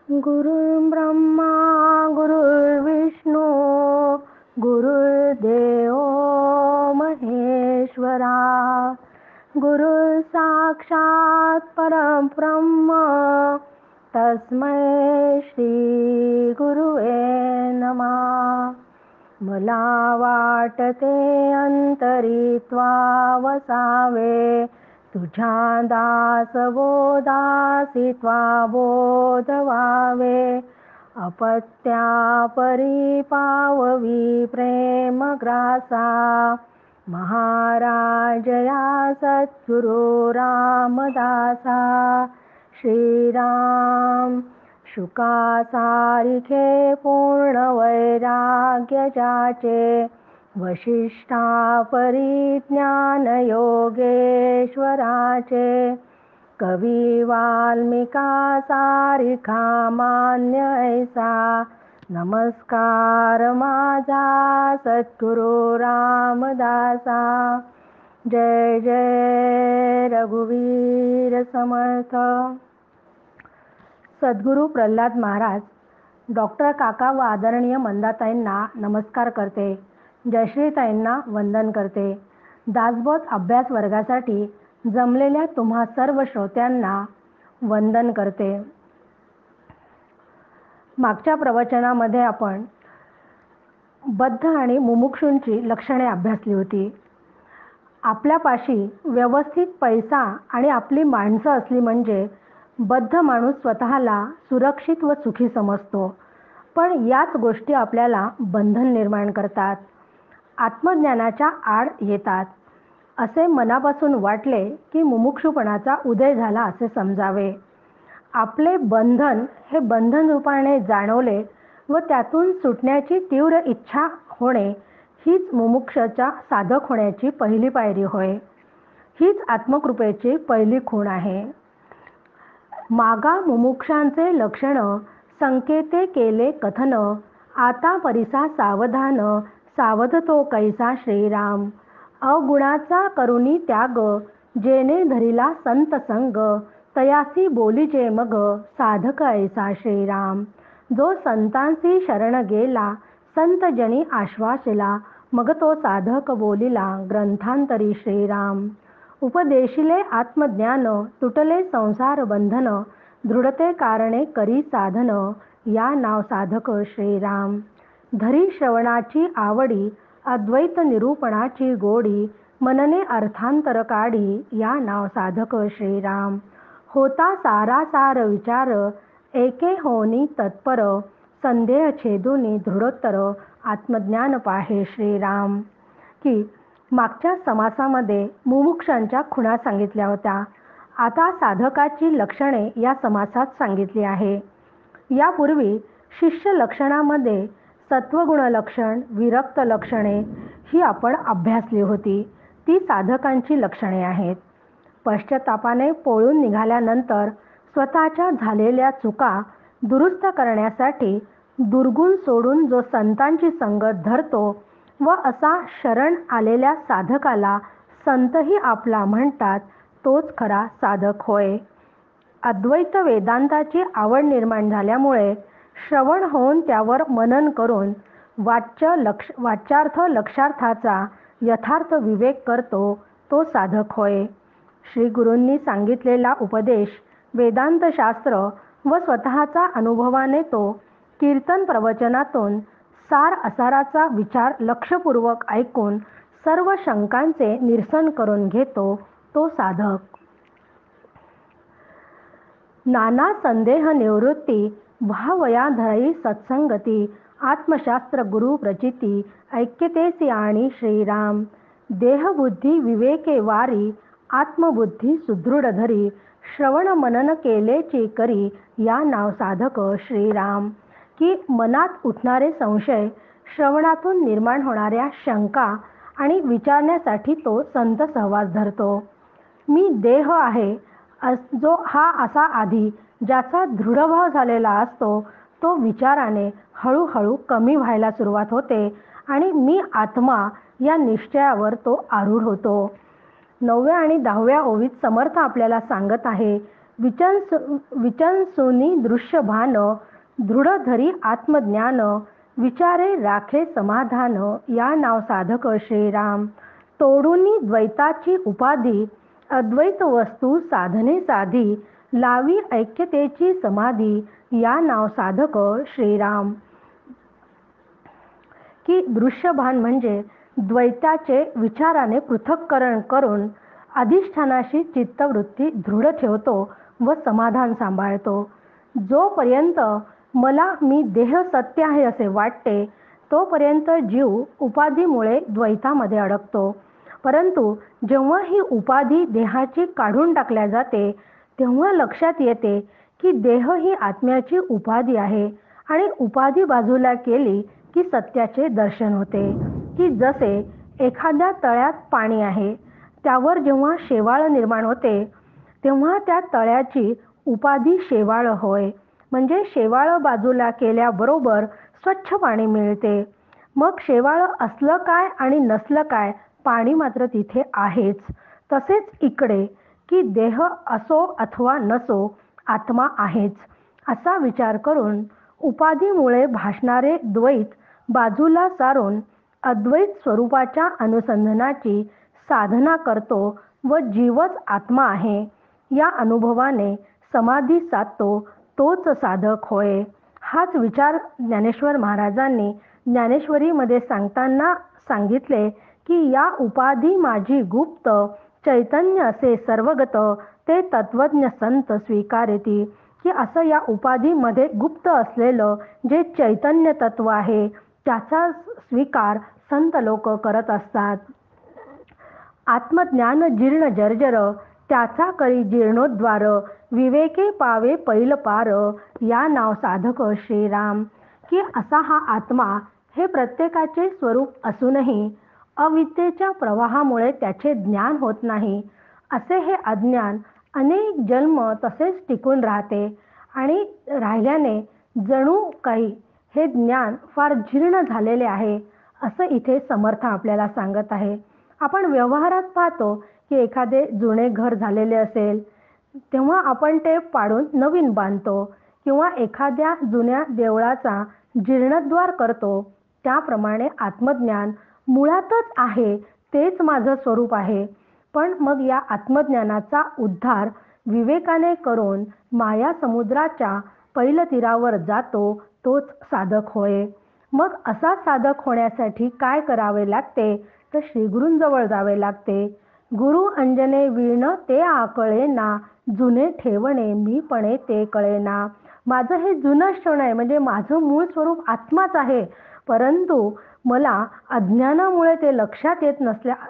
गुरुर्ब्रह्मा गुरुर्विष्णू गुरुर्देव महेश्वरा गुरु साक्षात परब्रह्म तस्मै श्री गुरुवे नमः. मला वाटते अंतरित्वा वसावे तुझ्या दासबोधासी त्वा बोध व्हावे. अपत्या परिपाववी प्रेम ग्रासा महाराज या सद्गुरु रामदासा. श्रीराम शुका सारिखे पूर्ण वैराग्य जाचे वशिष्ठा परिज्ञान योगेश्वराचे. कवी वाल्मिका सारिखा मान्य ऐसा नमस्कार माझा सद्गुरु रामदासा. जय जय रघुवीर समर्थ. सद्गुरु प्रल्हाद महाराज डॉक्टर काका व आदरणीय मंदाताईंना नमस्कार करते. जयश्रीताईंना वंदन करते. दासबोध अभ्यास वर्गासाठी जमलेल्या तुम्हा सर्व श्रोत्यांना वंदन करते. मागच्या प्रवचनामध्ये आपण बद्ध आणि मुमुक्षूंची लक्षणे अभ्यासली होती. आपल्यापाशी व्यवस्थित पैसा आणि आपली माणसं असली म्हणजे बद्ध माणूस स्वतःला सुरक्षित व सुखी समजतो. पण याच गोष्टी आपल्याला बंधन निर्माण करतात, आत्मज्ञानाच्या आड येतात. असे मनापासून वाटले की मुमुक्षुपणाचा उदय झाला असे समजावे. आपले बंधन हे बंधन रूपाने जाणवले व त्यातून सुटण्याची तीव्र इच्छा होणे हीच मुमुक्षाचा साधक होण्याची पहिली पायरी होय. हीच आत्मकृपेची पहिली खूण आहे. मागा मुमुक्षांचे लक्षण संकेते केले कथन आता परिसा सावधान सावध तो कैसा श्रीराम. अवगुणाचा करुणी त्याग जेने धरिला संत संग तयासी बोलीचे मग साधक ऐसा श्रीराम. जो संतांसी शरण गेला संत जनी आश्वासिला मग तो साधक बोलिला ग्रंथांतरी श्रीराम. उपदेशिले आत्मज्ञान तुटले संसार बंधन दृढते कारणे करी साधन या नाव साधक श्रीराम. धरी श्रवणाची आवडी अद्वैत निरूपणाची गोडी मनने अर्थांतर काढी या नाव साधक श्रीराम. होता सारासार विचार एके होनी तत्पर संदेह छेदुनी दृढोत्तर आत्मज्ञान पाहे श्रीराम. की मागच्या समासामध्ये मुमुक्षांच्या खुणा सांगितल्या होत्या. आता साधकाची लक्षणे या समासात सांगितली आहे. यापूर्वी शिष्य लक्षणामध्ये सत्वगुण लक्षण विरक्त लक्षणे ही आपण अभ्यासली होती. ती साधकांची लक्षणे आहेत. पश्चातापाने पळून निघाल्यानंतर स्वतःच्या झालेल्या चुका दुरुस्त करण्यासाठी दुर्गुण सोडून जो संतांची संगत धरतो व असा शरण आलेल्या साधकाला संतही आपला म्हणतात तोच खरा साधक होय. अद्वैत वेदांताची आवड निर्माण झाल्यामुळे श्रवण होऊन त्यावर मनन करून वाच्यार्थ लक्षार्थाचा यथार्थ विवेक करतो तो साधक होय. श्री गुरूंनी सांगितलेला उपदेश वेदांतशास्त्र व स्वतःचा अनुभवाने तो कीर्तन प्रवचनातून सार असाराचा विचार लक्षपूर्वक ऐकून सर्व शंकांचे निरसन करून घेतो तो साधक. नाना संदेह निवृत्ती भावयाधरी सत्संगती आत्मशास्त्र गुरु प्रचिती ऐक्यतेसी आणि श्रीराम. देहबुद्धी विवेके वारी आत्मबुद्धी सुदृढ धरी श्रवण मनन केलेची करी या नाव साधक श्रीराम. की मनात उठणारे संशय श्रवणातून निर्माण होणाऱ्या शंका आणि विचारण्यासाठी तो संत सहवास धरतो. मी देह आहे जो हा असा आधी ज्याचा दृढभाव झालेला असतो तो विचाराने हळूहळू कमी व्हायला सुरुवात होते आणि मी आत्मा या निश्चयावर तो आरूढ होतो. 9व्या आणि 10व्या ओवीत समर्थ आपल्याला सांगत आहे विचनसुनी दृश्य भान, दृढ धरी आत्मज्ञान, विचारे राखे समाधान, या नाव साधक श्रीराम. तोडूनी द्वैताची उपाधी, अद्वैत वस्तू साधने साधी, लावी ऐक्यतेची समाधी, या नाव साधक श्रीराम. की दृश्यभान म्हणजे द्वैताचे विचाराने पृथक्करण करून अधिष्ठानाशी चित्तवृत्ती दृढ ठेवतो व समाधान सांभाळतो. जोपर्यंत मला मी देह सत्य आहे असे वाटते तोपर्यंत जीव उपाधीमुळे द्वैतामध्ये अडकतो. परंतु जेव्हा ही उपाधी देहाची काढून टाकल्या जाते तेव्हा लक्षात येते की देह ही आत्म्याची उपाधी आहे आणि उपाधी बाजूला केली की सत्याचे दर्शन होते. की जसे एखाद्या तळ्यात पाणी आहे, त्यावर जेव्हा शेवाळ निर्माण होते तेव्हा त्या तळ्याची उपाधी शेवाळ होय. म्हणजे शेवाळ बाजूला केल्याबरोबर स्वच्छ पाणी मिळते. मग शेवाळ असलं काय आणि नसलं काय, पाणी मात्र तिथे आहेच. तसेच इकडे की देह असो अथवा नसो आत्मा आहेच असा विचार करून उपाधीमुळे भासणारे द्वैत बाजूला सारून अद्वैत स्वरूपाच्या अनुसंधानाची साधना करतो व जीवच आत्मा आहे या अनुभवाने समाधी साधतो, तोच साधक होय. हाच विचार ज्ञानेश्वर महाराजांनी ज्ञानेश्वरीमध्ये सांगताना सांगितले की या उपाधी माझी गुप्त, चैतन्य असे सर्वगत, ते तत्वज्ञ संत स्वीकारेती. की असं या उपाधीमध्ये गुप्त असलेलं जे चैतन्य तत्व आहे त्याचा स्वीकार संत लोक करत असतात. आत्मज्ञान जीर्ण जर्जर, त्याचा करी जीर्णोद्वार, विवेके पावे पैल पार, या नाव साधक श्रीराम. की असा हा आत्मा हे प्रत्येकाचे स्वरूप असूनही अविद्येच्या प्रवाहामुळे त्याचे ज्ञान होत नाही. असे हे अज्ञान अनेक जन्म तसेच टिकून राहते आणि राहिल्याने जणू काही हे ज्ञान फार जीर्ण झालेले आहे असं इथे समर्थ आपल्याला सांगत आहे. आपण व्यवहारात पाहतो की एखादे जुने घर झालेले असेल तेव्हा आपण ते पाडून नवीन बांधतो किंवा एखाद्या जुन्या देवळाचा जीर्णोद्धार करतो. त्याप्रमाणे आत्मज्ञान मुळातच आहे, तेच माझं स्वरूप आहे. पण मग या आत्मज्ञानाचा उद्धार विवेकाने करून माया समुद्राच्या पैलतीरावर जातो, तोच साधक होय. मग असा साधक होण्यासाठी काय करावे लागते तर श्रीगुरूंजवळ जावे लागते. गुरु अंजने वीण ते आकळेना, जुने ठेवणे मीपणे ते कळेना. माझं हे जुनं ठेवणं आहे म्हणजे माझं मूळ स्वरूप आत्माच आहे, परंतु मला अज्ञानामुळे ते लक्षात येत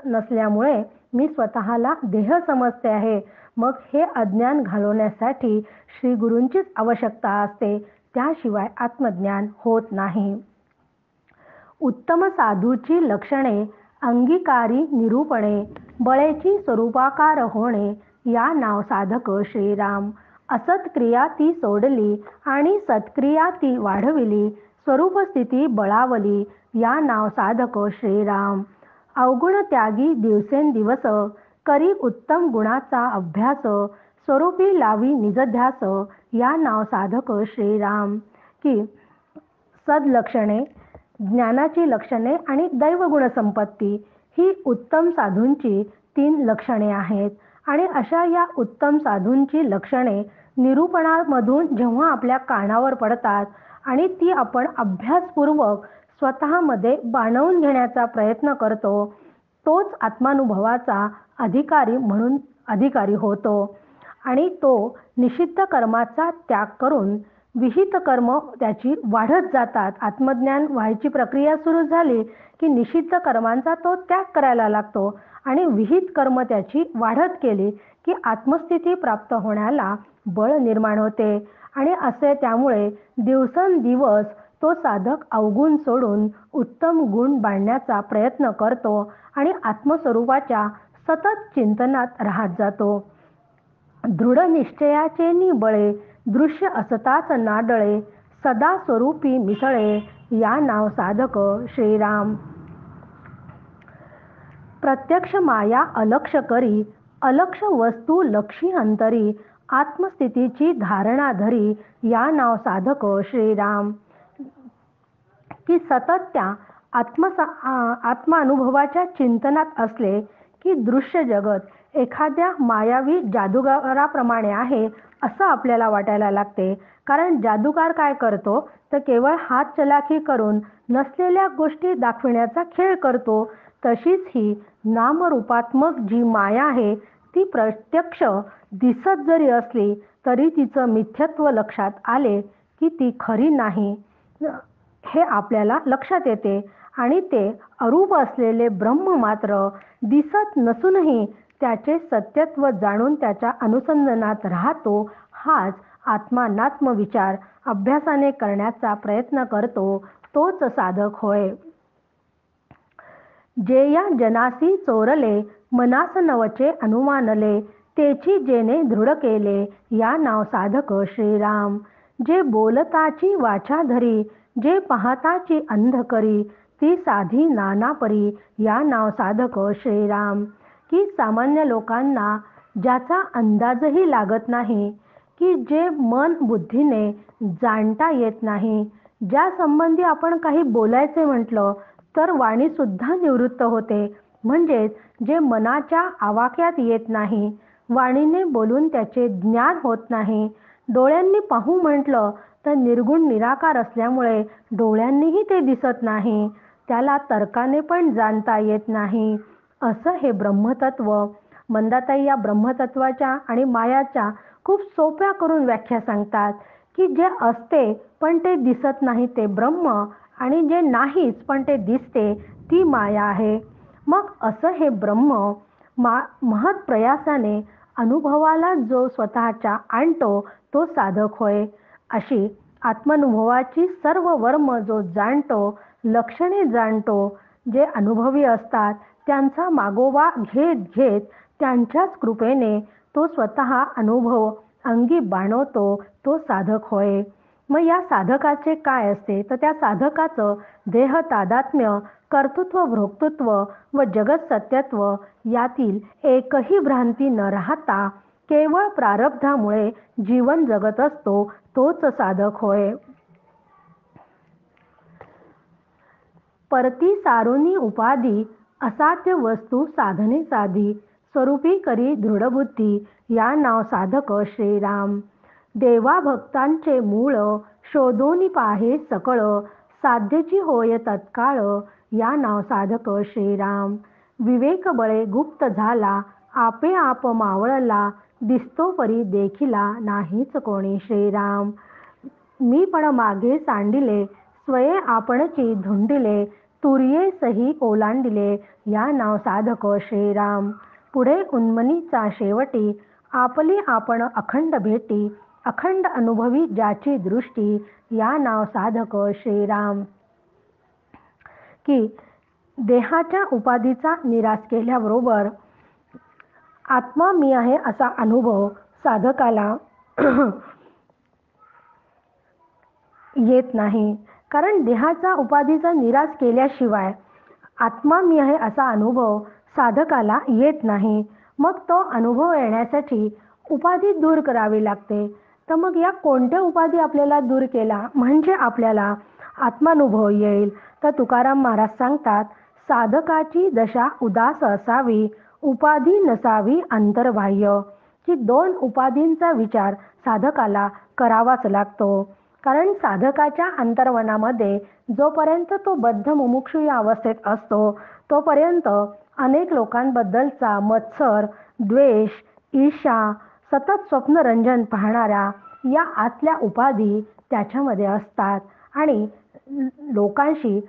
नसल्यामुळे मी स्वतःला देह समजते आहे. मग हे अज्ञान घालवण्यासाठी श्री गुरूंचीच आवश्यकता असते, त्याशिवाय आत्मज्ञान होत नाही. उत्तम साधूची लक्षणे अंगीकारी निरूपणे, बळेची स्वरूपाकार होणे, या नाव साधक श्रीराम. असत क्रिया ती सोडली आणि सत्क्रिया ती वाढविली, स्वरूपस्थिती बळावली, या नाव साधक श्रीराम. अवगुण त्यागी दिवसेंदिवस, करी उत्तम गुणाचा अभ्यास, स्वरूपी लावी निजध्यास, या नाव साधक श्रीराम. की सदलक्षणे, ज्ञानाची लक्षणे आणि दैवगुण संपत्ती ही उत्तम साधूंची 3 लक्षणे आहेत. आणि अशा या उत्तम साधूंची लक्षणे निरूपणामधून जेव्हा आपल्या कानावर पडतात आणि ती आपण अभ्यासपूर्वक स्वतःमध्ये बाणवून घेण्याचा प्रयत्न करतो, तोच आत्मानुभवाचा अधिकारी म्हणून अधिकारी होतो. आणि तो निषिद्ध कर्माचा त्याग करून विहित कर्म त्याची वाढत जातात. आत्मज्ञान व्हायची प्रक्रिया सुरू झाली की निषिद्ध कर्मांचा तो त्याग करायला लागतो आणि विहित कर्म त्याची वाढत गेली की आत्मस्थिती प्राप्त होण्याला बळ निर्माण होते. आणि असे त्यामुळे दिवसेंदिवस तो साधक अवगुण सोडून उत्तम गुण बांधण्याचा प्रयत्न करतो आणि आत्मस्वरूपाच्या सतत चिंतनात राहत जातो. दृढ निश्चयाचे निबळे, दृश्य असताच नाडळे, सदा स्वरूपी मिसळे, या नाव साधक श्रीराम. प्रत्यक्ष माया अलक्ष करी, अलक्ष वस्तू लक्षी अंतरी, आत्मस्थितीची धारणा धरी या नाव साधक श्रीराम. की सतत त्या आत्मानुभवाच्या चिंतनात असले की दृश्य जगत एखाद्या मायावी जादूगाराप्रमाणे आहे असं आपल्याला वाटायला लागते. कारण जादूगार काय करतो तर केवळ हात चलाखी करून नसलेल्या गोष्टी दाखविण्याचा खेळ करतो. तशीच ही नामरूपात्मक जी माया आहे ती प्रत्यक्ष दिसत जरी असली तरी तिचं मिथ्यत्व लक्षात आले की ती खरी नाही हे आपल्याला लक्षात येते. आणि ते अरूप असलेले ब्रह्म मात्र दिसत नसूनही त्याचे सत्यत्व जाणून त्याच्या अनुसंधानात राहतो. हाच आत्मानात्म विचार अभ्यासाने करण्याचा प्रयत्न करतो तोच साधक होय. जे या जनासी चोरले मनास नवचे अनुमानले तेची जेने दृढ केले या नाव साधक श्रीराम. जे बोलताची वाचा धरी जे पाहताची अंध करी ती साधी नाना परी या नाव साधक श्रीराम. की सामान्य लोकांना ज्याचा अंदाजही लागत नाही, की जे मन बुद्धीने जाणता येत नाही, ज्या संबंधी आपण काही बोलायचे म्हटलं तर वाणी सुद्धा निवृत्त होते, म्हणजेच जे मनाच्या आवाक्यात येत नाही, वाणीने बोलून त्याचे ज्ञान होत नाही, डोळ्यांनी पाहू म्हटलं तर निर्गुण निराकार असल्यामुळे डोळ्यांनीही ते दिसत नाही, त्याला तर्काने पण जाणता येत नाही, असं हे ब्रह्मतत्व. मंदाताई या ब्रह्मतत्वाच्या आणि मायाच्या खूप सोप्या करून व्याख्या सांगतात की जे असते पण ते दिसत नाही ते ब्रह्म आणि जे नाहीच पण ते दिसते ती माया आहे. मग असं हे ब्रह्म महत् प्रयासाने अनुभवाला जो स्वतःच्या आणतो तो साधक होय. अशी आत्मानुभवाची सर्व वर्म जो जाणतो, लक्षणे जाणतो, जे अनुभवी असतात त्यांचा मागोवा घेत घेत त्यांच्याच कृपेने तो स्वतः अनुभव अंगी बाणवतो तो साधक होय. मग या साधकाचे काय असते तर त्या साधकाचं देह तादात्म्य, कर्तृत्व, भोक्तृत्व व जगत सत्यत्व यातील एकही भ्रांती न राहता केवळ प्रारब्धामुळे जीवन जगत असतो तोच साधक होय. परती सारुनी उपाधी असाध्य वस्तू साधने साधी स्वरूपी करी दृढबुद्धी या नाव साधक श्रीराम. देवा भक्तांचे मूळ शोधून पाहे सकळ साध्यची होय तत्काळ या नाव साधक श्रीराम. विवेक बळे गुप्त झाला आपे आप मावळला दिसतो परी देखिला नाहीच कोणी श्रीराम. मी पण मागे सांडिले स्वये आपणची धुंडिले तुर्ये सही ओलांडिले या नाव साधक श्रीराम. पुढे उन्मनीचा शेवटी आपली आपण अखंड भेटी अखंड अनुभवी ज्याची दृष्टी या नाव साधक श्रीराम. की देहाच्या उपाधीचा निराश केल्याबरोबर आत्मा मी आहे असा अनुभव साधकाला येत नाही. कारण देहाचा उपाधीचा निराश केल्याशिवाय आत्मा मी आहे असा अनुभव साधकाला येत नाही. मग तो अनुभव येण्यासाठी उपाधी दूर करावी लागते. तर मग या कोणत्या उपाधी आपल्याला दूर केला म्हणजे आपल्याला आत्मानुभव येईल. तर तुकाराम महाराज सांगतात, साधकाची दशा उदास असावी उपाधी नसावी अंतर्बाह्य. की दोन उपाधींचा विचार साधकाला करावाच लागतो. कारण साधकाच्या अंतर्मनामध्ये जोपर्यंत तो बद्ध मुमुक्षू या अवस्थेत असतो तोपर्यंत अनेक लोकांबद्दलचा मत्सर, द्वेष, ईर्ष्या, सतत स्वप्नरंजन पाहणाऱ्या या आतल्या उपाधी त्याच्यामध्ये असतात. आणि लोकांशी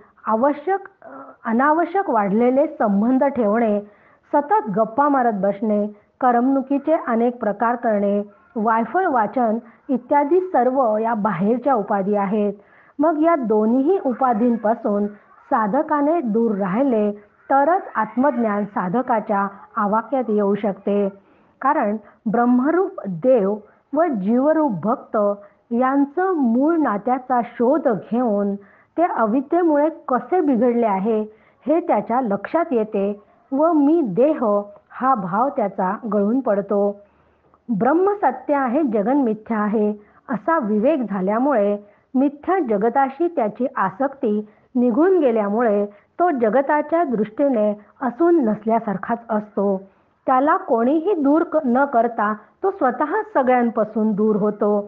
अनावश्यक वाढलेले संबंध ठेवणे, सतत गप्पा मारत बसणे, करमणुकीचे अनेक प्रकार करणे, वायफळ वाचन इत्यादी सर्व या बाहेरच्या उपाधी आहेत. मग या दोन्ही उपाधींपासून साधकाने दूर राहिले तरच आत्मज्ञान साधकाच्या आवाक्यात येऊ शकते. कारण ब्रह्मरूप देव व जीवरूप भक्त यांचं मूळ नात्याचा शोध घेऊन ते अविद्येमुळे कसे बिघडले आहे हे त्याच्या लक्षात येते व मी देह हा भाव त्याचा गळून पडतो. ब्रह्म सत्य आहे, जगन मिथ्या आहे असा विवेक झाल्यामुळे, मिथ्या जगताशी त्याची आसक्ती निघून गेल्यामुळे तो जगताच्या दृष्टीने असून नसल्यासारखाच असतो. त्याला कोणीही दूर न करता तो स्वतः सगळ्यांपासून दूर होतो.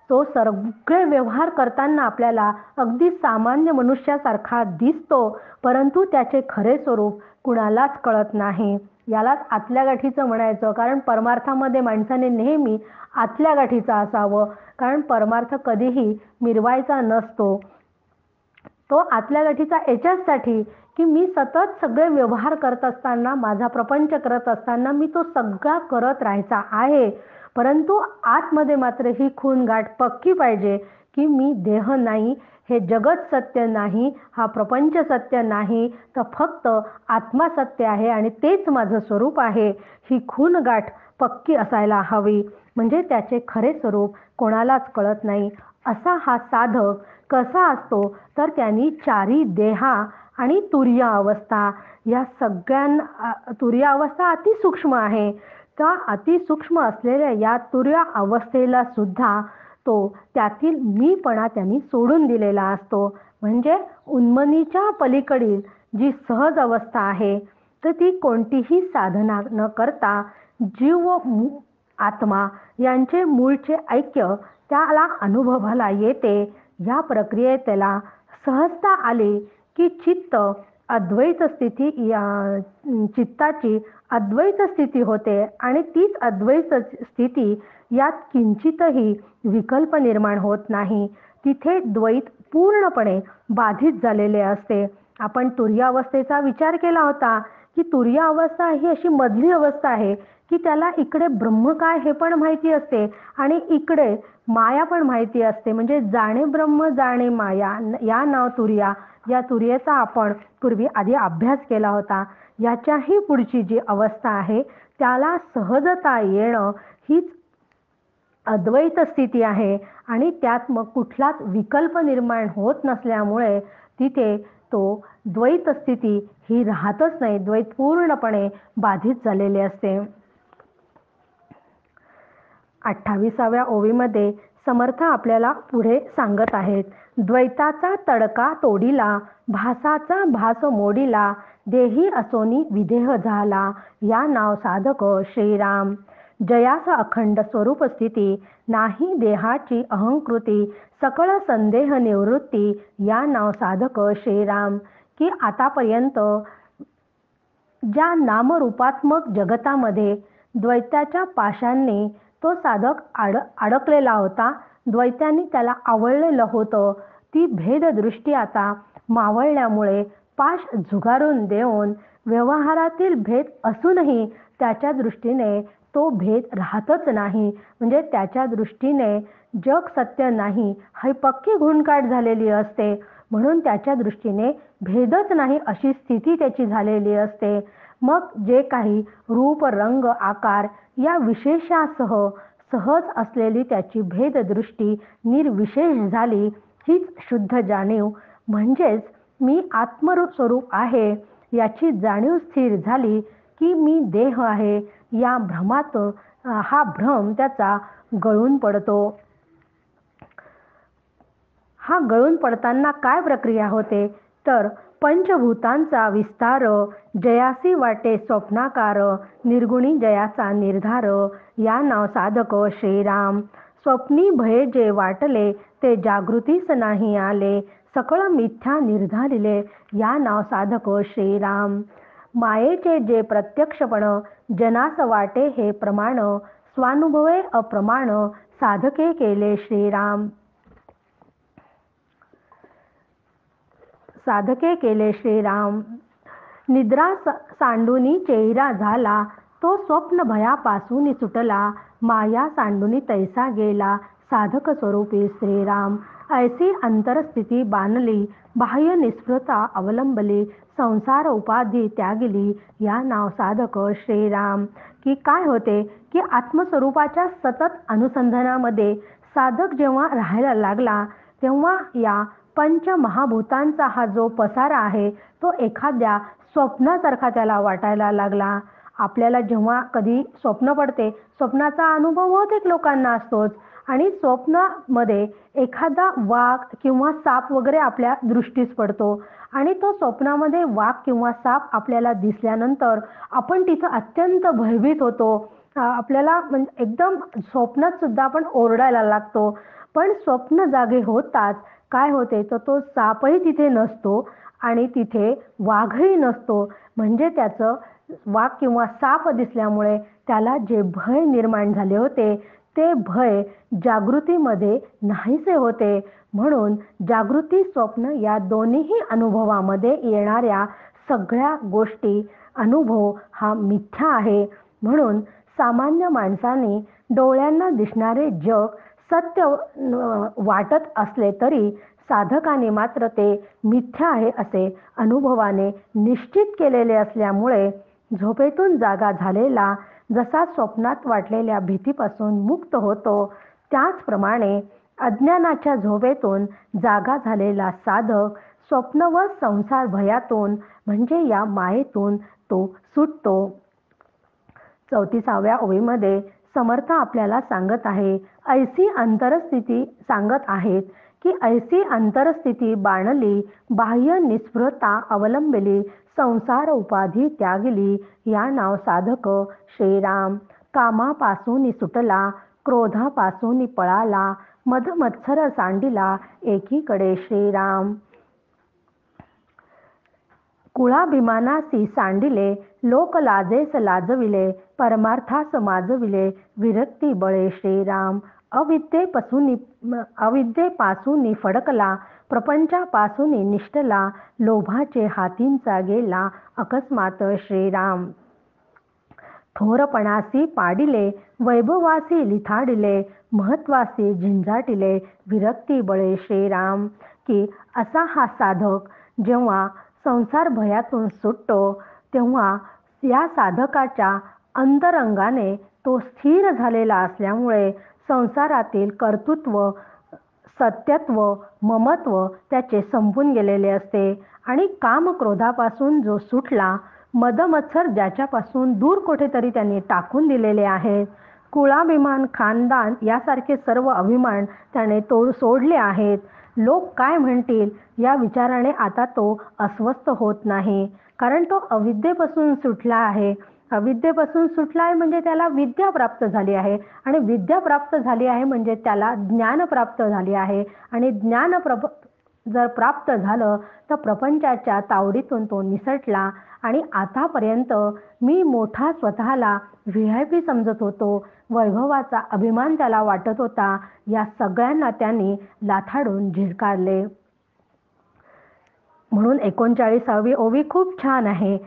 तो सगळे व्यवहार करताना आपल्याला अगदी सामान्य मनुष्यासारखा दिसतो, परंतु त्याचे खरे स्वरूप कुणालाच कळत नाही. यालाच आतल्या गाठीचं म्हणायचं. कारण परमार्थामध्ये माणसाने नेहमी आतल्या गाठीचं असावं, कारण परमार्थ कधीही मिरवायचा नसतो. तो आतल्या गाठीचा याच्याचसाठी की मी सतत सगळे व्यवहार करत असताना, माझा प्रपंच करत असताना मी तो सगळा करत राहायचा आहे, परंतु आतमध्ये मात्र ही खून गाठ पक्की पाहिजे की मी देह नाही, हे जगत सत्य नाही, हा प्रपंच सत्य नाही, तर फक्त आत्मा सत्य आहे आणि तेच माझं स्वरूप आहे. ही खून गाठ पक्की असायला हवी, म्हणजे त्याचे खरे स्वरूप कोणालाच कळत नाही. असा हा साधक कसा असतो, तर त्यांनी चारी देहा आणि तुर्य अवस्था या तुर्य अवस्था अतिसूक्ष्म आहे. त्या अतिसूक्ष्म असलेल्या या तुर्य अवस्थेला सुद्धा तो त्यातील मीपणा त्यांनी सोडून दिलेला असतो. म्हणजे उन्मनीच्या पलीकडील जी सहज अवस्था आहे, तर ती कोणतीही साधना न करता जीव व आत्मा यांचे मूळचे ऐक्य त्याला अनुभवाला येते. या प्रक्रियेत त्याला सहजता आली की चित्ताची अद्वैत स्थिती होते आणि तीच अद्वैत स्थिती, यात किंचितही विकल्प निर्माण होत नाही. तिथे द्वैत पूर्णपणे बाधित झालेले असते. आपण तुर्य अवस्थेचा विचार केला होता की तुर्य अवस्था ही अशी मधली अवस्था आहे की त्याला इकडे ब्रह्म काय हे पण माहिती असते आणि इकडे माया पण माहिती असते. म्हणजे जाणे ब्रह्म जाणे माया, या नाव तुर्या. या तुर्याचा आपण पूर्वी आधी अभ्यास केला होता. याच्याही पुढची जी अवस्था आहे त्याला सहजता येणं हीच अद्वैत स्थिती आहे आणि त्यात मग कुठलाच विकल्प निर्माण होत नसल्यामुळे तिथे तो द्वैत स्थिती ही राहतच नाही. द्वैत पूर्णपणे बाधित झालेले असते. 28व्या ओवीमध्ये समर्थ आपल्याला पुढे सांगत आहेत. द्वैताचा तडका तोडीला, भासाचा भास मोडीला, देही असोनी विदेह झाला, या नाव साधक श्रीराम. जयास अखंड स्वरूप स्थिती, नाही देहाची अहंकृती, सकळ संदेह निवृत्ती, या नाव साधक श्रीराम. की आतापर्यंत ज्या नामरूपात्मक जगतामध्ये द्वैताच्या पाशांनी तो साधक अडकलेला होता, द्वैतांनी त्याला आवळलेलं होतं, ती भेददृष्टी आता मावळल्यामुळे पाश झुगारून देऊन व्यवहारातील भेद असूनही त्याच्या दृष्टीने तो भेद राहतच नाही. म्हणजे त्याच्या दृष्टीने जग सत्य नाही ही पक्की घुणकाट झालेली असते, म्हणून त्याच्या दृष्टीने भेदच नाही अशी स्थिती त्याची झालेली असते. मग जे काही रूप रंग आकार या विशेषासह सहज असलेली त्याची भेददृष्टी निर्विशेष झाली. हीच शुद्ध जाणीव, म्हणजेच मी आत्मस्वरूप आहे याची जाणीव स्थिर झाली की मी देह आहे, या भ्रमात हा भ्रम त्याचा गळून पडतो. हा गळून पडताना काय प्रक्रिया होते, तर पंचभूतांचा विस्तार, जयासी वाटे स्वप्नाकार, निर्गुणी जयाचा निर्धार, या नाव साधक श्रीराम. स्वप्नी भये जे वाटले, ते जागृतीस नाही आले, सकळ मिथ्या निर्धारिले, या नाव साधक श्रीराम. मायेचे जे प्रत्यक्षपण, जनास वाटे हे प्रमाण, स्वानुभवे अप्रमाण, साधके केले श्रीराम. साधके केले श्रीराम. निद्रा सांडूनी चेहरा झाला, तो स्वप्न भयापासून सुटला, माया सांडूनी तैसा गेला, साधक स्वरूपी श्रीराम. ऐसी अंतरस्थिती बाणली, बाह्य निस्पृहता अवलंबली, संसार उपाधी त्यागली, या नाव साधक श्रीराम. की काय होते की आत्मस्वरूपाच्या सतत अनुसंधानामध्ये साधक जेव्हा राहायला लागला, तेव्हा या पंचमहाभूतांचा हा जो पसारा आहे तो एखाद्या स्वप्नासारखा त्याला वाटायला लागला. आपल्याला जेव्हा कधी स्वप्न पडते, स्वप्नाचा अनुभव बहुतेक लोकांना असतोच आणि स्वप्नामध्ये एखादा वाघ किंवा साप वगैरे आपल्या दृष्टीस पडतो आणि तो स्वप्नामध्ये वाघ किंवा साप आपल्याला दिसल्यानंतर आपण तिथं अत्यंत भयभीत होतो. आपल्याला म्हणजे एकदम स्वप्नात सुद्धा आपण ओरडायला लागतो. पण स्वप्न जागे होताच काय होते तर तो सापही तिथे नसतो आणि तिथे वाघही नसतो. म्हणजे त्याचं वाघ किंवा साप दिसल्यामुळे त्याला जे भय निर्माण झाले होते ते भय जागृतीमध्ये नाहीसे होते. म्हणून जागृती स्वप्न या दोन्हीही अनुभवामध्ये येणाऱ्या सगळ्या गोष्टी अनुभव हा मिथ्या आहे. म्हणून सामान्य माणसाने डोळ्यांना दिसणारे जग सत्य वाटत असले तरी साधकाने मात्र ते मिथ्या आहे असे अनुभवाने निश्चित केलेले असल्यामुळे झोपेतून जागा झालेला जसा स्वप्नात वाटलेल्या भीतीपासून मुक्त होतो, त्याचप्रमाणे अज्ञानाच्या झोपेतून जागा झालेला साधक स्वप्न व संसार भयातून म्हणजे या मायेतून तो सुटतो. 34व्या ओळीमध्ये समर्थ आपल्याला सांगत आहे, ऐसी अंतरस्थिती सांगत आहेत की ऐसी अंतरस्थिती बाणली, बाह्य निस्पृहता अवलंबिली, संसार उपाधी त्यागली, या नाव साधक श्रीराम. कामापासून सुटला, क्रोधापासून पळाला, मदमत्सर सांडिला, एकीकडे श्रीराम. कुळाभिमानासी सांडिले, लोक लाजेस लाजविले, परमार्थास माजविले, विरक्ती बळे श्रीराम. अविद्येपासून फडकला, प्रपंचापासून निष्ठला, लोभाचे हातींचा गेला, अकस्मात श्रीराम. थोरपणासी पाडिले, वैभवासी लिथाडिले, महत्वासी झिंझाटिले, विरक्ती बळे श्रीराम. की असा हा साधक जेव्हा संसार भयातून सुटतो तेव्हा या साधकाच्या अंतरंगाने तो स्थिर झालेला असल्यामुळे संसारातील कर्तृत्व, सत्यत्व, ममत्व त्याचे संपून गेलेले असते आणि कामक्रोधापासून जो सुटला, मदमत्सर ज्याच्यापासून दूर कुठेतरी त्यांनी टाकून दिलेले आहेत, कुळाभिमान, खानदान यासारखे सर्व अभिमान त्याने सोडले आहेत. लोक काय म्हणतील या विचाराने आता तो अस्वस्थ होत नाही, कारण तो अविद्येपासून सुटला आहे. अविद्येपासून सुटला आहे म्हणजे त्याला विद्या प्राप्त झाली आहे आणि विद्या प्राप्त झाली आहे म्हणजे त्याला ज्ञान प्राप्त झाले आहे आणि जर प्राप्त झालं तर प्रपंचाच्या तावडीतून तो निसटला आणि आतापर्यंत मी मोठा स्वतःला VIP समजत होतो, वैभवाचा अभिमान त्याला वाटत होता, या सगळ्यांना त्यांनी लाथाडून झिडकारले. म्हणून 39वी ओवी खूप छान आहे.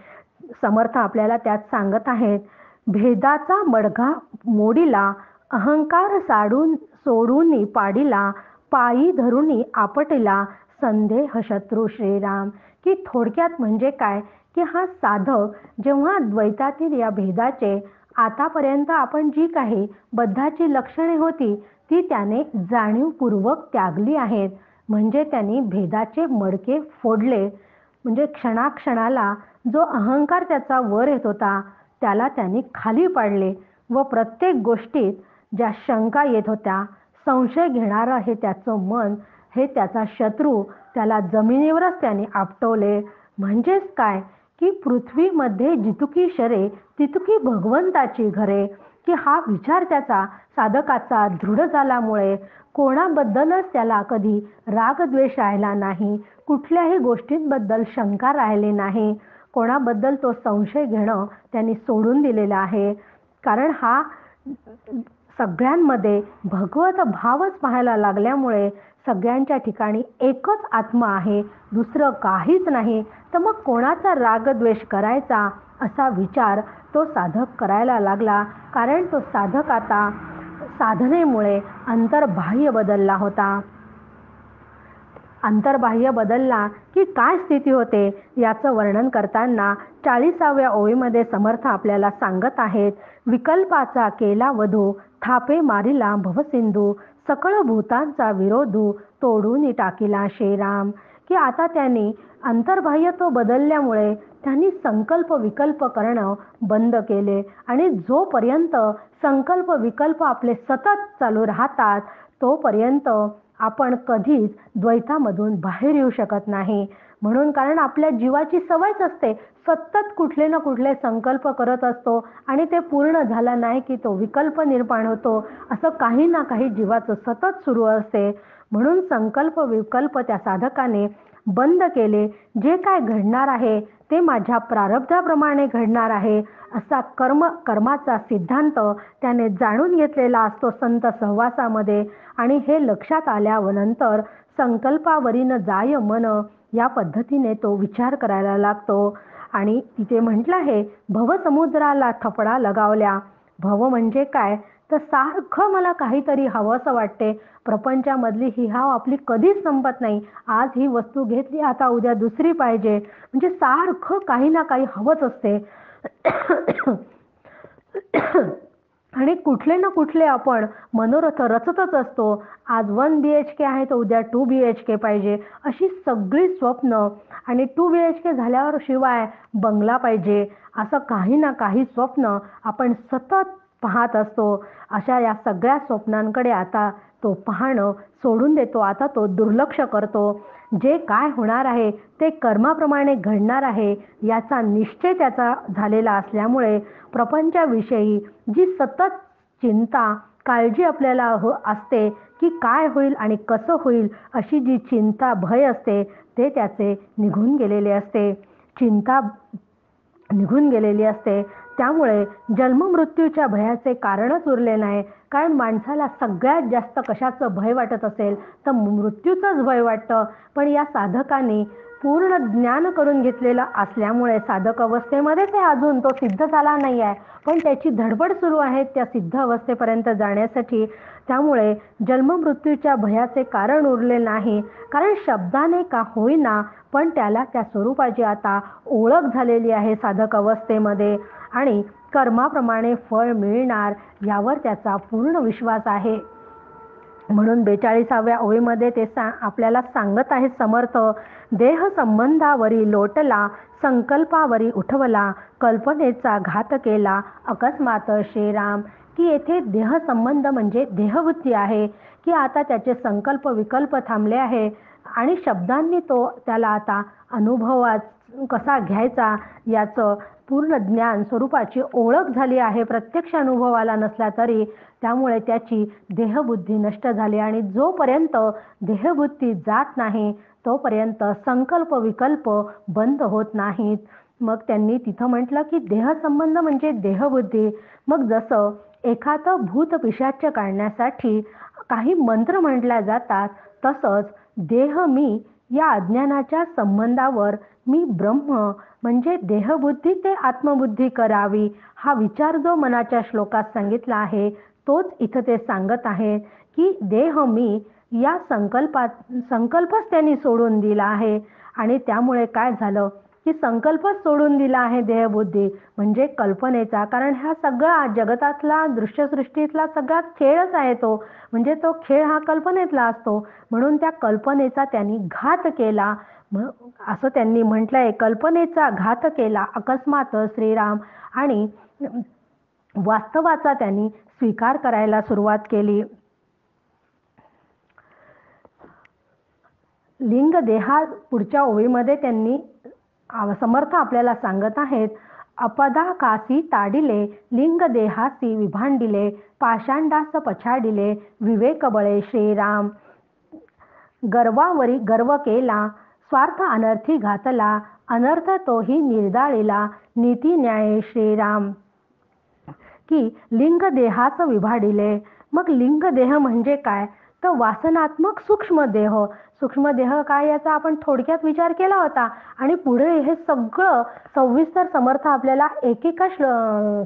समर्थ आपल्याला त्यात सांगत आहेत, भेदाचा मडगा मोडीला, अहंकार सोडून पाडीला, पायी धरुनी आपटिला, संदेह शत्रू श्रीराम. की थोडक्यात म्हणजे काय की हा साधक जेव्हा द्वैतातील या भेदाचे आतापर्यंत आपण जी काही बद्धाची लक्षणे होती ती त्याने जाणीवपूर्वक त्यागली आहेत. म्हणजे त्यांनी भेदाचे मडके फोडले. म्हणजे क्षणाक्षणाला जो अहंकार त्याचा वर येत होता त्याला त्यांनी खाली पाडले व प्रत्येक गोष्टीत ज्या शंका येत होत्या, संशय घेणारं हे त्याचं मन, हे त्याचा शत्रू, त्याला जमिनीवरच त्यांनी आपटवले. म्हणजेच काय की पृथ्वीमध्ये जितुकी शरे तितुकी भगवंताची घरे. की हा विचार त्याचा साधकाचा दृढ झाल्यामुळे कोणाबद्दलच त्याला कधी रागद्वेष राहिला नाही, कुठल्याही गोष्टींबद्दल शंका राहिली नाही, कोणाबद्दल तो संशय घेणं त्यांनी सोडून दिलेलं आहे. कारण हा सगळ्यांमध्ये भगवत भावच पाहायला लागल्यामुळे सगळ्यांच्या ठिकाणी एकच आत्मा आहे, दुसरं काहीच नाही. तर मग कोणाचा रागद्वेष करायचा असा विचार तो साधक करायला लागला. कारण तो साधक आता साधनेमुळे अंतर्बाह्य बदलला होता. अंतर्बाह्य बदलला की काय स्थिती होते याचं वर्णन करताना 40व्या ओळीमध्ये समर्थ आपल्याला सांगत आहेत, विकल्पाचा केला वधू, थापे मारिला भवसिंधू, सकळ भूतांचा विरोधू, तोडून टाकीला श्रीराम. की आता त्यांनी अंतर्बाह्य तो बदलल्यामुळे त्यांनी संकल्प विकल्प करणं बंद केले आणि जोपर्यंत संकल्प विकल्प आपले सतत चालू राहतात तोपर्यंत आपण कधीच द्वैतामधून बाहेर येऊ शकत नाही. म्हणून कारण आपल्या जीवाची सवयच असते, सतत कुठले ना कुठले संकल्प करत असतो आणि ते पूर्ण झाला नाही की तो विकल्प निर्माण होतो. असं काही ना काही जीवाचं सतत सुरू असते. म्हणून संकल्प विकल्प त्या साधकाने बंद केले. जे काय घडणार आहे ते माझ्या प्रारब्धाप्रमाणे घडणार आहे असा कर्माचा सिद्धांत त्याने जाणून घेतलेला असतो संत सहवासामध्ये. आणि हे लक्षात आल्यानंतर संकल्पावरीन जाय मन या पद्धतीने तो विचार करायला लागतो. आणि तिथे म्हटलं आहे, भवसमुद्राला थपडा लगावल्या. भव म्हणजे काय तर सारखं मला काहीतरी हवंसं वाटते. प्रपंचामधली ही हाव आपली कधीच संपत नाही. आज ही वस्तू घेतली, आता उद्या दुसरी पाहिजे, म्हणजे सारखं काही ना काही हवंच असते. आणि कुठले ना कुठले आपण मनोरथ रचतच असतो. आज 1 BHK आहे तर उद्या 2 BHK पाहिजे, अशी सगळी स्वप्न. आणि 2 BHK झाल्यावर शिवाय बंगला पाहिजे, असं काही ना काही स्वप्न आपण सतत पाहत असतो. अशा या सगळ्या स्वप्नांकडे आता तो पाहणं सोडून देतो. आता तो दुर्लक्ष करतो. जे काय होणार आहे ते कर्माप्रमाणे घडणार आहे याचा निश्चय त्याचा झालेला असल्यामुळे प्रपंचाविषयी जी सतत चिंता काळजी आपल्याला असते की काय होईल आणि कसं होईल अशी जी चिंता भय असते ते त्याचे निघून गेलेले असते. चिंता निघून गेलेली असते. त्यामुळे जन्ममृत्यूच्या भयाचे कारणच उरले नाही. कारण माणसाला सगळ्यात जास्त कशाचं भय वाटत असेल तर मृत्यूचंच भय वाटतं. पण या साधकाने पूर्ण ज्ञान करून घेतलेलं असल्यामुळे साधक अवस्थेमध्ये ते अजून तो सिद्ध झाला नाही आहे, पण त्याची धडपड सुरू आहे त्या सिद्ध अवस्थेपर्यंत जाण्यासाठी. त्यामुळे जन्ममृत्यूच्या भयाचे कारण उरले नाही. कारण शब्दाने का होईना पण त्याला त्या स्वरूपाची आता ओळख झालेली आहे साधक अवस्थेमध्ये. आणि कर्माप्रमाणे फळ मिळणार यावर त्याचा पूर्ण विश्वास आहे. म्हणून 42व्या ओळीमध्ये ते आपल्याला सांगत आहे समर्थ, देह संबंधावरी लोटला, संकल्पावरी उठवला, कल्पनेचा घात केला अकस्मात श्रीराम. की येथे देह संबंध म्हणजे देहबुद्धी आहे की आता त्याचे संकल्प विकल्प थांबले आहे आणि शब्दांनी तो त्याला आता अनुभवात कसा घ्यायचा याचं पूर्ण ज्ञान स्वरूपाची ओळख झाली आहे, प्रत्यक्ष अनुभवाला नसला तरी. त्यामुळे त्याची देहबुद्धी नष्ट झाली आणि जोपर्यंत देहबुद्धी जात नाही तोपर्यंत संकल्प विकल्प बंद होत नाहीत. मग त्यांनी तिथं म्हटलं की देहसंबंध म्हणजे देहबुद्धी. मग जसं एखादं भूत पिशाच्य काढण्यासाठी काही मंत्र म्हटल्या जातात तसंच देह मी या अज्ञानाच्या संबंधावर मी ब्रह्म म्हणजे देहबुद्धी ते आत्मबुद्धी करावी हा विचार जो मनाच्या श्लोकात सांगितला आहे तोच इथं ते सांगत आहे की देह मी या संकल्पच त्यांनी सोडून दिला आहे. आणि त्यामुळे काय झालं की संकल्पच सोडून दिला आहे देहबुद्धी म्हणजे कल्पनेचा. कारण हा सगळा जगतातला दृश्यसृष्टीतला सगळा खेळच आहे तो, म्हणजे तो खेळ हा कल्पनेतला असतो. म्हणून त्या कल्पनेचा त्यांनी घात केला असं त्यांनी म्हटलंय. कल्पनेचा घात केला अकस्मात श्रीराम. आणि वास्तवाचा त्यांनी स्वीकार करायला सुरुवात केली. लिंग देहा पुढच्या ओळीमध्ये त्यांनी समर्थ आपल्याला सांगत आहेत, अपदाकासी ताडिले लिंग देहासी विभांडिले, पाषांडास पछाडिले विवेक बळे श्रीराम. गर्वावरी गर्व केला, स्वार्थ अनर्थी घातला, अनर्थ तोही निर्दाळिला, नीती न्याय श्रीराम. की लिंग देहास विभाडिले. मग लिंग देह म्हणजे काय तर वासनात्मक सूक्ष्म देह. सूक्ष्म देह काय याचा आपण थोडक्यात विचार केला होता आणि पुढे हे सगळं सविस्तर समर्थ आपल्याला एकेका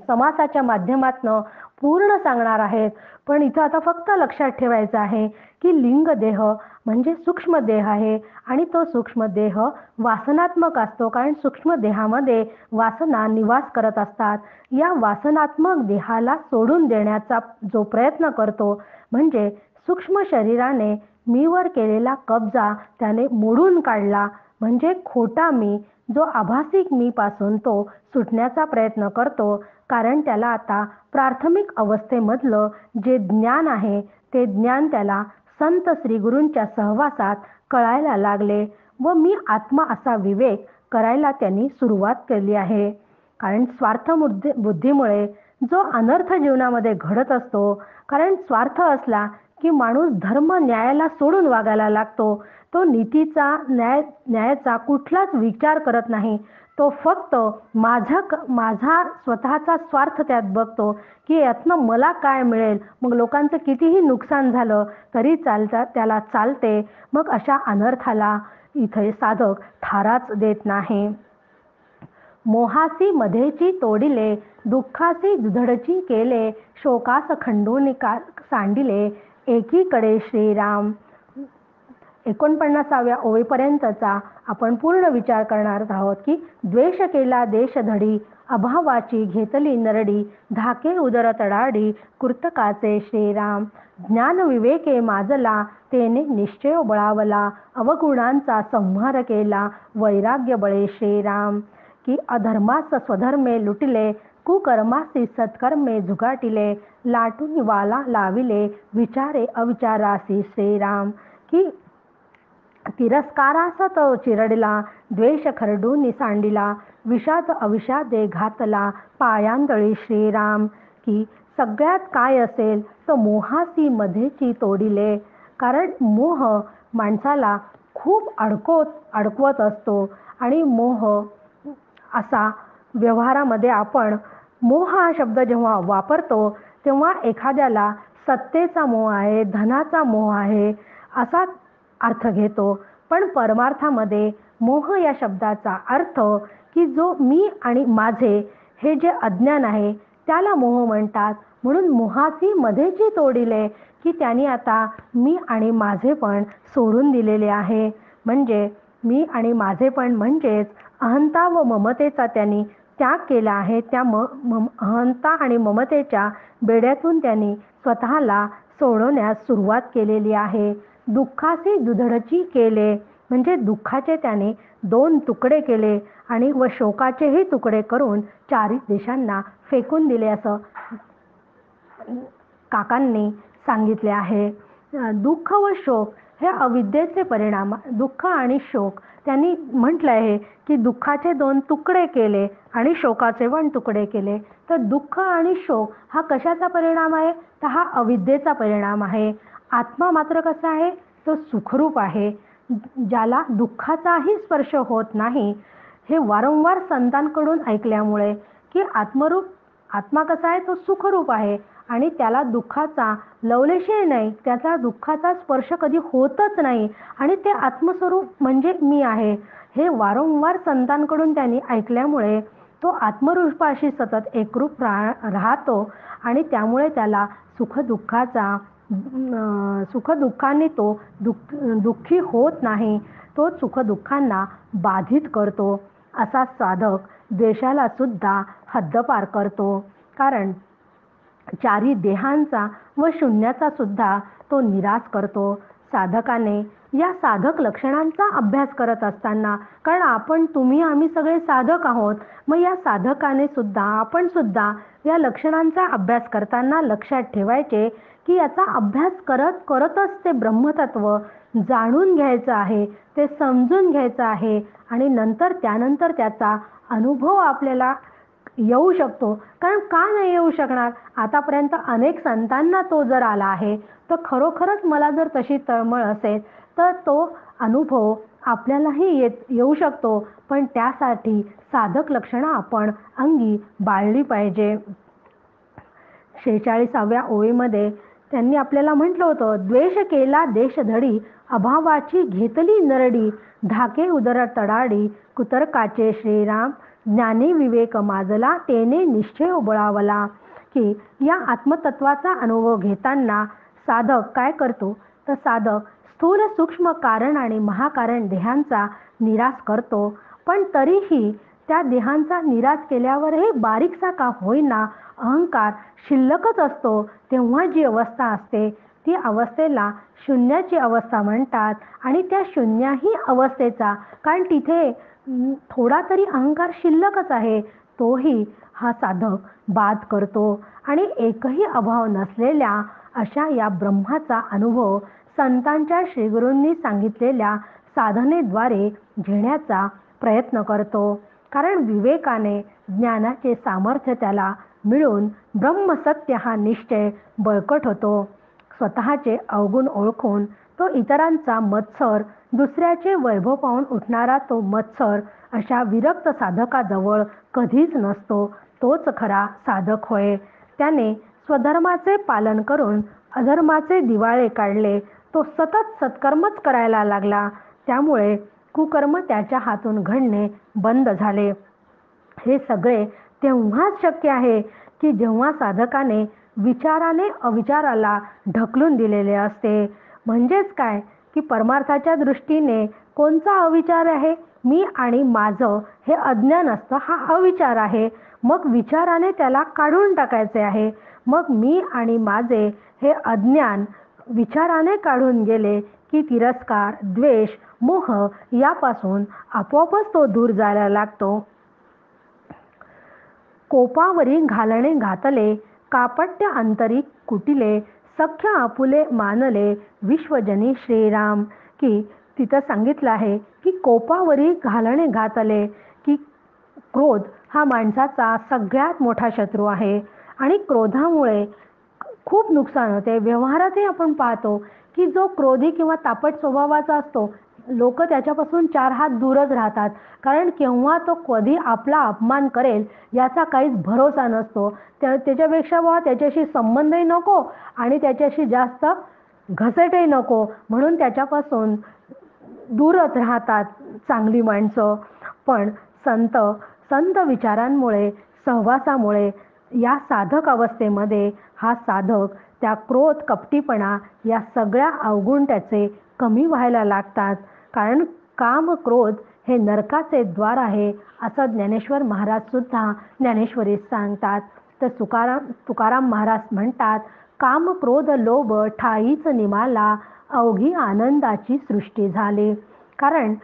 समासाच्या माध्यमातून पूर्ण सांगणार आहेत. पण इथं आता फक्त लक्षात ठेवायचं आहे की लिंग देह म्हणजे सूक्ष्म देह आहे आणि तो सूक्ष्म देह वासनात्मक असतो. कारण सूक्ष्म देहामध्ये वासना निवास करत असतात. या वासनात्मक देहाला सोडून देण्याचा जो प्रयत्न करतो म्हणजे सूक्ष्म शरीराने मीवर केलेला कब्जा त्याने मोडून काढला. म्हणजे खोटा मी जो आभासिक मी पासून तो सुटण्याचा प्रयत्न करतो, कारण त्याला आता प्राथमिक अवस्थेमधलं जे ज्ञान आहे ते ज्ञान त्याला संत श्री गुरूंच्या सहवासात कळायला लागले व मी आत्मा असा विवेक करायला त्यांनी सुरुवात केली आहे. कारण स्वार्थ बुद्धीमुळे जो अनर्थ जीवनामध्ये घडत असतो, कारण स्वार्थ असला की माणूस धर्म न्यायाला सोडून वागायला लागतो. तो नीतीचा न्यायाचा कुठलाच विचार करत नाही. तो फक्त माझा स्वतःचा स्वार्थ त्यात बघतो की यातनं मला काय मिळेल, मग लोकांचं कितीही नुकसान झालं तरी त्याला चालते. मग अशा अनर्थाला इथे साधक थाराच देत नाही. मोहासी मधेची तोडिले, दुःखासी दुधडची केले, शोकास खंडून सांडिले, एकीकडे श्रीराम. 49व्या ओळीपर्यंतचा आपण पूर्ण विचार करणार आहोत की द्वेष केला देशधडी, अभावाची घेतली नरडी, धाके उदर तडाडी, कुर्तकाचे श्रीराम. ज्ञान विवेके माजला, तेने निश्चय बळावला, अवगुणांचा संहार केला, वैराग्य बळे श्रीराम. की अधर्मास स्वधर्मे लुटिले, कुकर्मासी सत्कर्मे झुगाटिले, लाटून वाला लाविले, विचारे अविचारासी श्रीराम. की तिरस्कारास तो चिरडला, द्वेष खरडून सांडिला, विषाद अविषादे घातला, पायांदळी श्रीराम. की सगळ्यात काय असेल तर मोहासी मधेची तोडिले. कारण मोह माणसाला खूप अडकवत असतो आणि मोह असा व्यवहारामध्ये आपण मोह हा शब्द जेव्हा वापरतो तेव्हा एखाद्याला सत्तेचा मोह आहे, धनाचा मोह आहे असा अर्थ घेतो. पण परमार्थामध्ये मोह या शब्दाचा अर्थ की जो मी आणि माझे हे जे अज्ञान आहे त्याला मोह म्हणतात. म्हणून मोहासी मधेची तोडिले की त्यांनी आता मी आणि माझे पण सोडून दिलेले आहे. म्हणजे मी आणि माझे पण म्हणजेच अहंता व ममतेचा त्यांनी त्याग केला आहे. त्या अहंता आणि ममतेच्या बेड्यातून त्यांनी स्वतःला सोडवण्यास सुरुवात केलेली आहे. दुःखाचे दुधडची केले म्हणजे दुःखाचे त्याने 2 तुकडे केले आणि व शोकाचेही तुकडे करून 4 दिशांना फेकून दिले असं काकांनी सांगितले आहे. दुःख व शोक हे अविद्येचे परिणाम. दुःख आणि शोक त्यांनी म्हटलं आहे की दुःखाचे 2 तुकडे केले आणि शोकाचे 1 तुकडे केले. तर दुःख आणि शोक हा कशाचा परिणाम आहे तर हा अविद्येचा परिणाम आहे. आत्मा मात्र कसा आहे तो सुखरूप आहे, ज्याला दुःखाचाही स्पर्श होत नाही. हे वारंवार संतांकडून ऐकल्यामुळे की आत्मा कसा आहे तो सुखरूप आहे आणि त्याला दुःखाचा लवलेशही नाही, त्याचा दुःखाचा स्पर्श कधी होतच नाही आणि ते आत्मस्वरूप म्हणजे मी आहे हे वारंवार संतांकडून त्यांनी ऐकल्यामुळे तो आत्मरूपाशी सतत एकरूप राहतो आणि त्यामुळे त्याला सुखदुःखाने तो दुःखी होत नाही, तो सुखदुःखांना बाधित करतो. असा साधक द्वेषाला सुद्धा हद्दपार करतो. कारण 4 देहांचा व शून्याचा सुद्धा तो निराश करतो. साधकाने या साधक लक्षणांचा अभ्यास करत असताना, कारण तुम्ही आम्ही सगळे साधक आहोत, मग या साधकाने सुद्धा आपण सुद्धा या लक्षणांचा अभ्यास करताना लक्षात ठेवायचे की याचा अभ्यास करतच ते ब्रह्मतत्व जाणून घ्यायचं आहे, ते समजून घ्यायचं आहे आणि त्यानंतर त्याचा अनुभव आपल्याला येऊ शकतो. कारण का नाही येऊ शकणार? आतापर्यंत अनेक संतांना तो जर आला आहे तर खरोखरच मला जर तशी तळमळ असेल तर तो अनुभव आपल्यालाही येऊ शकतो. पण त्यासाठी साधक लक्षणं आपण अंगी बाळली पाहिजे. 46व्या ओळीमध्ये त्यांनी आपल्याला म्हटलं होतं, द्वेष केला देशधडी, अभावाची घेतली नरडी, धाके उदर तडाडी, कुतर्काचे श्रीराम. ज्ञानी विवेक माजला, तेने निश्चय बळावला. की या आत्मतत्वाचा अनुभव घेताना साधक काय करतो तर साधक स्थूल सूक्ष्म कारण आणि महाकारण देहांचा निराश करतो. पण तरीही त्या देहांचा निराश केल्यावरही बारीकसा का होईना अहंकार शिल्लकच असतो. तेव्हा जी अवस्था असते ती अवस्थेला शून्याची अवस्था म्हणतात. आणि त्या शून्याही अवस्थेचा, कारण तिथे थोडा तरी अहंकार शिल्लकच आहे, तोही हा साधक बाद करतो. आणि एकही अभाव नसलेल्या अशा या ब्रह्माचा अनुभव संतांच्या श्रीगुरूंनी सांगितलेल्या साधनेद्वारे घेण्याचा प्रयत्न करतो. कारण विवेकाने ज्ञानाचे सामर्थ्य त्याला मिळून ब्रह्मसत्य हा निश्चय बळकट होतो. स्वतःचे अवगुण ओळखून तो इतरांचा मत्सर, दुसऱ्याचे वैभव पाहून उठणारा तो मत्सर अशा विरक्त साधकाजवळ कधीच नसतो. तोच खरा साधक होय. त्याने स्वधर्माचे पालन करून अधर्माचे दिवाळे काढले. तो सतत सत्कर्मच करायला लागला. त्यामुळे कुकर्म त्याच्या हातून घडणे बंद झाले. हे सगळे तेव्हाच शक्य आहे की जेव्हा साधकाने विचाराने अविचाराला ढकलून दिलेले असते. म्हणजेच काय की परमार्थाच्या दृष्टीने कोणता अविचार आहे? मी आणि माझं हे अज्ञान असतं, हा अविचार आहे. मग विचाराने त्याला काढून टाकायचे आहे. मग मी आणि माझे हे अज्ञान विचाराने काढून गेले की तिरस्कार, द्वेष, मोह यापासून आपोआपच तो दूर जायला लागतो. कोपावरी घालणे घातले, कापट्य अंतरी कुटिले, सख्य आपुले मानले, विश्वजनी श्रीराम. की तिथं सांगितलं आहे की कोपावरी घालणे घातले, की क्रोध हा माणसाचा सगळ्यात मोठा शत्रू आहे. आणि क्रोधामुळे खूप नुकसान होते. व्यवहारातही आपण पाहतो की जो क्रोधी किंवा तापट स्वभावाचा असतो, लोक त्याच्यापासून 4 हात दूरच राहतात. कारण केव्हा तो कधी आपला अपमान करेल याचा काहीच भरोसा नसतो. त्याच्यापेक्षा बाबा त्याच्याशी संबंधही नको आणि त्याच्याशी जास्त घसटही नको, म्हणून त्याच्यापासून दूरच राहतात चांगली माणसं. पण संत विचारांमुळे, सहवासामुळे या साधक अवस्थेमध्ये हा साधक त्या क्रोध, कपटीपणा या सगळ्या अवगुण त्याचे कमी व्हायला लागतात. कारण काम, क्रोध हे नरकाचे द्वार आहे असं ज्ञानेश्वर महाराज सुद्धा ज्ञानेश्वरीत सांगतात. तर तुकाराम महाराज म्हणतात, काम, क्रोध, लोभ ठाईच निमाला, अवघी आनंदाची सृष्टी झाली. कारण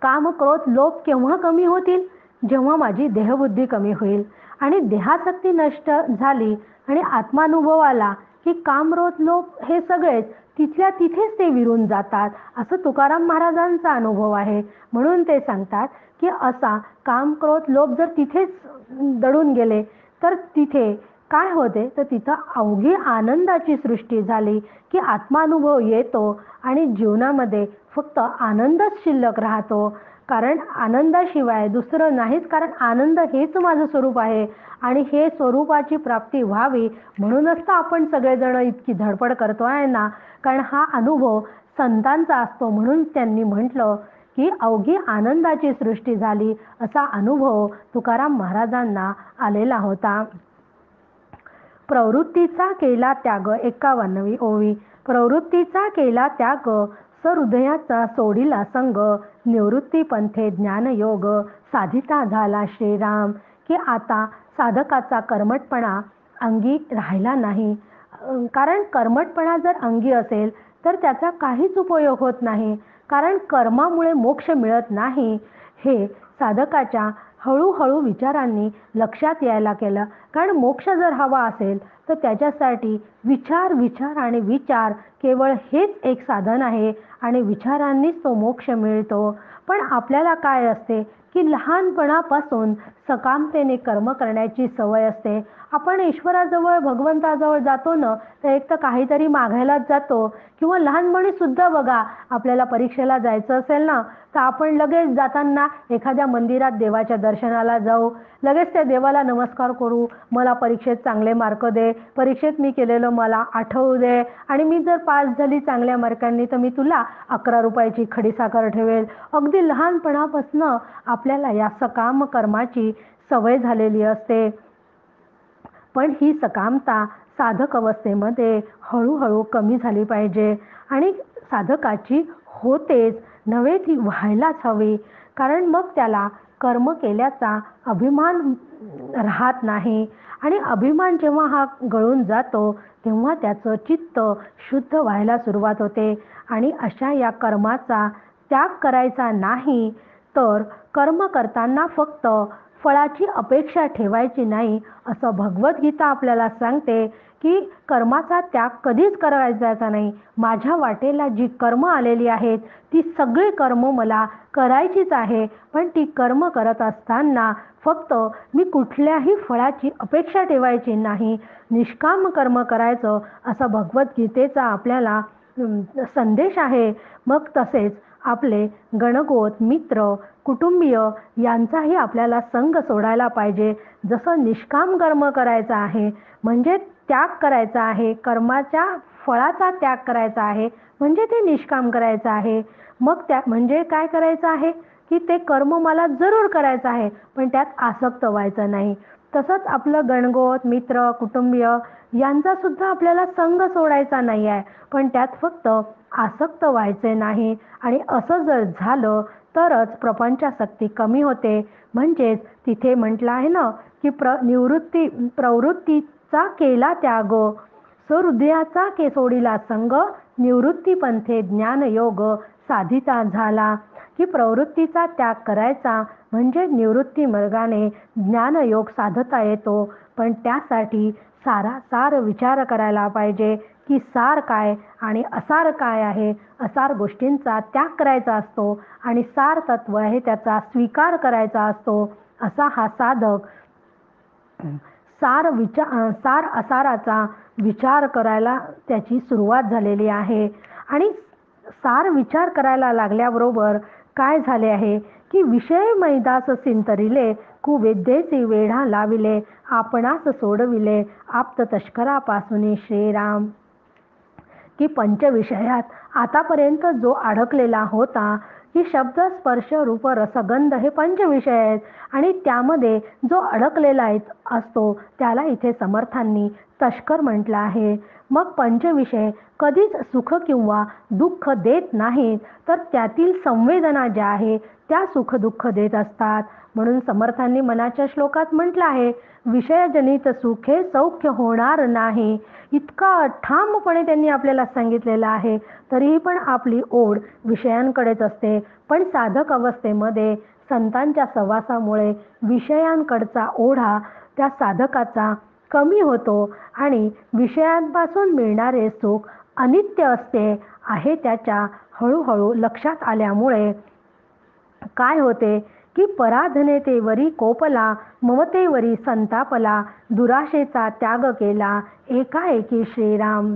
काम, क्रोध, लोभ केव्हा कमी होतील? जेव्हा माझी देहबुद्धी कमी होईल आणि देहासक्ती नष्ट झाली आणि आत्मानुभव आला की काम, क्रोध, लोभ हे सगळेच तिथल्या तिथेच ते विरून जातात, असं तुकाराम महाराजांचा अनुभव आहे. म्हणून ते सांगतात की असा काम, क्रोध, लोभ जर तिथेच दडून गेले तर तिथे काय होते? तर तिथं अवघी आनंदाची सृष्टी झाली की आत्मानुभव येतो आणि जीवनामध्ये फक्त आनंदच शिल्लक राहतो. कारण आनंदाशिवाय दुसरं नाहीच. कारण आनंद हेच माझं स्वरूप आहे आणि हे स्वरूपाची प्राप्ती व्हावी म्हणूनच तर आपण सगळेजण इतकी धडपड करतो आहे ना. कारण हा अनुभव संतांचा असतो. म्हणून त्यांनी म्हटलं की अवघी आनंदाची सृष्टी झाली, असा अनुभव तुकाराम महाराजांना आलेला होता. प्रवृत्तीचा केला त्याग, 51वी ओवी. प्रवृत्तीचा केला त्याग, सहृदयाचा सोडिला संग, निवृत्ती पंथे ज्ञानयोग, साधिता झाला श्रीराम. की आता साधकाचा कर्मठपणा अंगी राहिला नाही. कारण कर्मठपणा जर अंगी असेल तर त्याचा काहीच उपयोग होत नाही. कारण कर्मामुळे मोक्ष मिळत नाही, हे साधकाच्या हळूहळू विचारांनी लक्षात यायला केलं. कारण मोक्ष जर हवा असेल तर त्याच्यासाठी विचार आणि विचार केवळ हेच एक साधन आहे आणि विचारांनीच तो मोक्ष मिळतो. पण आपल्याला काय असते की लहानपणापासून सकामतेने कर्म करण्याची सवय असते. आपण ईश्वराजवळ, भगवंताजवळ जातो ना, तर एक तर काहीतरी मागायलाच जातो. किंवा लहानपणी सुद्धा बघा, आपल्याला परीक्षेला जायचं असेल ना, तर आपण लगेच जाताना एखाद्या मंदिरात देवाच्या दर्शनाला जाऊ, लगेच त्या देवाला नमस्कार करू, मला परीक्षेत चांगले मार्क दे, परीक्षेत मी केलेलं मला आठवू दे, आणि मी जर पास झाली चांगल्या मार्कांनी तर मी तुला 11 रुपयाची खडीसाखर ठेवेल. अगदी लहानपणापासून आपल्याला या सकाम कर्माची सवय झालेली असते. पण ही सकामता साधक अवस्थेमध्ये हळूहळू कमी झाली पाहिजे आणि साधकाची होतेच नव्हे, ती व्हायलाच हवी. कारण मग त्याला कर्म केल्याचा अभिमान राहत नाही आणि अभिमान जेव्हा हा गळून जातो तेव्हा त्याचं चित्त शुद्ध व्हायला सुरुवात होते आणि अशा या कर्माचा त्याग करायचा नाही, तर कर्म करताना फक्त फळाची अपेक्षा ठेवायची नाही असं भगवद्गीता आपल्याला सांगते की कर्माचा त्याग कधीच करायचा नाही. माझ्या वाटेला जी कर्म आलेली आहेत ती सगळी कर्म मला करायचीच आहे, पण ती कर्म करत असताना फक्त मी कुठल्याही फळाची अपेक्षा ठेवायची नाही, निष्काम कर्म करायचं असा भगवद्गीतेचा आपल्याला संदेश आहे. मग तसेच आपले गणगोत मित्र कुटुंबीय यांचाही आपल्याला संग सोडायला पाहिजे. जसं निष्काम कर्म करायचं आहे म्हणजे त्याग करायचा आहे, कर्माच्या फळाचा त्याग करायचा आहे म्हणजे ते निष्काम करायचं आहे. मग त्या म्हणजे काय करायचं आहे की ते कर्म मला जरूर करायचं आहे पण त्यात आसक्त व्हायचं नाही. तसंच आपलं गणगोत मित्र कुटुंबीय यांचा सुद्धा आपल्याला संग सोडायचा नाही आहे, पण त्यात फक्त आसक्त व्हायचे नाही. आणि असं जर झालं तरच प्रपंचासक्ती कमी होते. म्हणजेच तिथे म्हटलं आहे ना की प्रवृत्तीचा केला त्याग, सहृदयाचा के सोडिला संग, निवृत्ती पंथे ज्ञानयोग साधिता झाला. की प्रवृत्तीचा त्याग करायचा म्हणजे निवृत्ती मार्गाने ज्ञानयोग साधता येतो. पण त्यासाठी सार विचार करायला पाहिजे की सार काय आणि असार काय आहे. असार गोष्टींचा त्याग करायचा असतो आणि सार तत्व आहे त्याचा स्वीकार करायचा असतो. असा हा साधक सार असाराचा विचार करायला त्याची सुरुवात झालेली आहे. आणि सार विचार करायला लागल्याबरोबर काय झाले आहे की विषय मैदास सिंतरिले, कुविद्येचे वेढा लाविले, आपणास सोडविले आप्त तस्करापासून श्रीराम. की पंचविषयात आतापर्यंत जो अडकलेला होता की शब्द स्पर्श रूप रसगंध हे पंचविषय आहेत आणि त्यामध्ये जो अडकलेला असतो त्याला इथे समर्थांनी तस्कर म्हटलं आहे. मग पंचविषय कधीच सुख किंवा दुःख देत नाहीत, तर त्यातील संवेदना ज्या आहे त्या सुख दुःख देत असतात. म्हणून समर्थांनी मनाच्या श्लोकात म्हटलं आहे, विषयजनित सुखे सौख्य होणार नाही. इतका ठामपणे त्यांनी आपल्याला सांगितलेलं आहे. तरीही पण आपली ओढ विषयांकडेच असते. पण साधक अवस्थेमध्ये संतांच्या सहवासामुळे विषयांकडचा ओढा त्या साधकाचा कमी होतो आणि विषयांपासून मिळणारे सुख अनित्य असते आहे त्याच्या हळूहळू लक्षात आल्यामुळे काय होते की पराधनेतेवरी कोपला, ममतेवरी संतापला, दुराशेचा त्याग केला एकाएकी श्रीराम.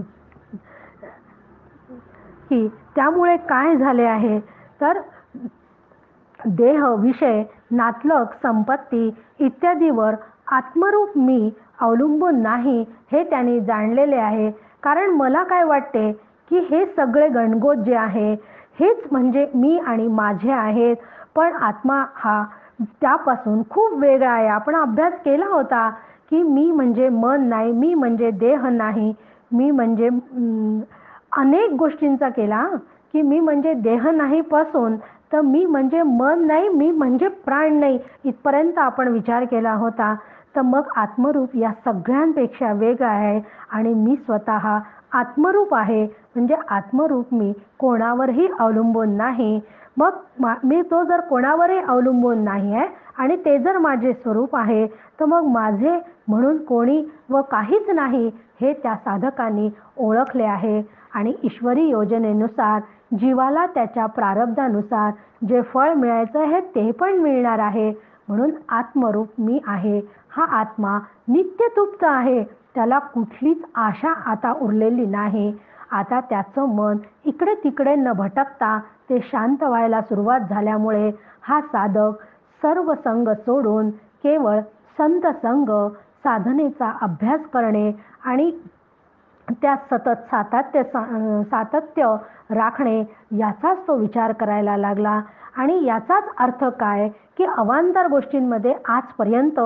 की त्यामुळे काय झाले आहे तर देह विषय नातलग संपत्ती इत्यादीवर आत्मरूप मी अवलंबून नाही हे त्यांनी जाणलेले आहे. कारण मला काय वाटते की हे सगळे गणगोत जे आहे हेच म्हणजे मी आणि माझे आहेत, पण आत्मा हा त्यापासून खूप वेगळा आहे. आपण अभ्यास केला होता की मी म्हणजे मन नाही, मी म्हणजे देह नाही, मी म्हणजे अनेक गोष्टींचा केला की मी म्हणजे देह नाही पासून तर मी म्हणजे मन नाही, मी म्हणजे प्राण नाही, इथपर्यंत आपण विचार केला होता. तर मग आत्मरूप या सगळ्यांपेक्षा वेगळा आहे आणि मी स्वतः आत्मरूप आहे. म्हणजे आत्मरूप मी कोणावरही अवलंबून नाही. मग मी तो जर कोणावरही अवलंबून नाही आहे आणि ते जर माझे स्वरूप आहे तर मग माझे म्हणून कोणी व काहीच नाही हे त्या साधकांनी ओळखले आहे. आणि ईश्वरी योजनेनुसार जीवाला त्याच्या प्रारब्धानुसार जे फळ मिळायचं आहे ते पण मिळणार आहे. म्हणून आत्मरूप मी आहे. हा आत्मा नित्यतृप्त आहे, त्याला कुठलीच आशा आता उरलेली नाही. आता त्याचं मन इकडे तिकडे न भटकता ते शांत व्हायला सुरुवात झाल्यामुळे हा साधक सर्व संग सोडून केवळ संत संग साधनेचा अभ्यास करणे आणि त्या सतत सातत्य राखणे याचाच तो विचार करायला लागला. आणि याचाच अर्थ काय की अवांतर गोष्टींमध्ये आजपर्यंत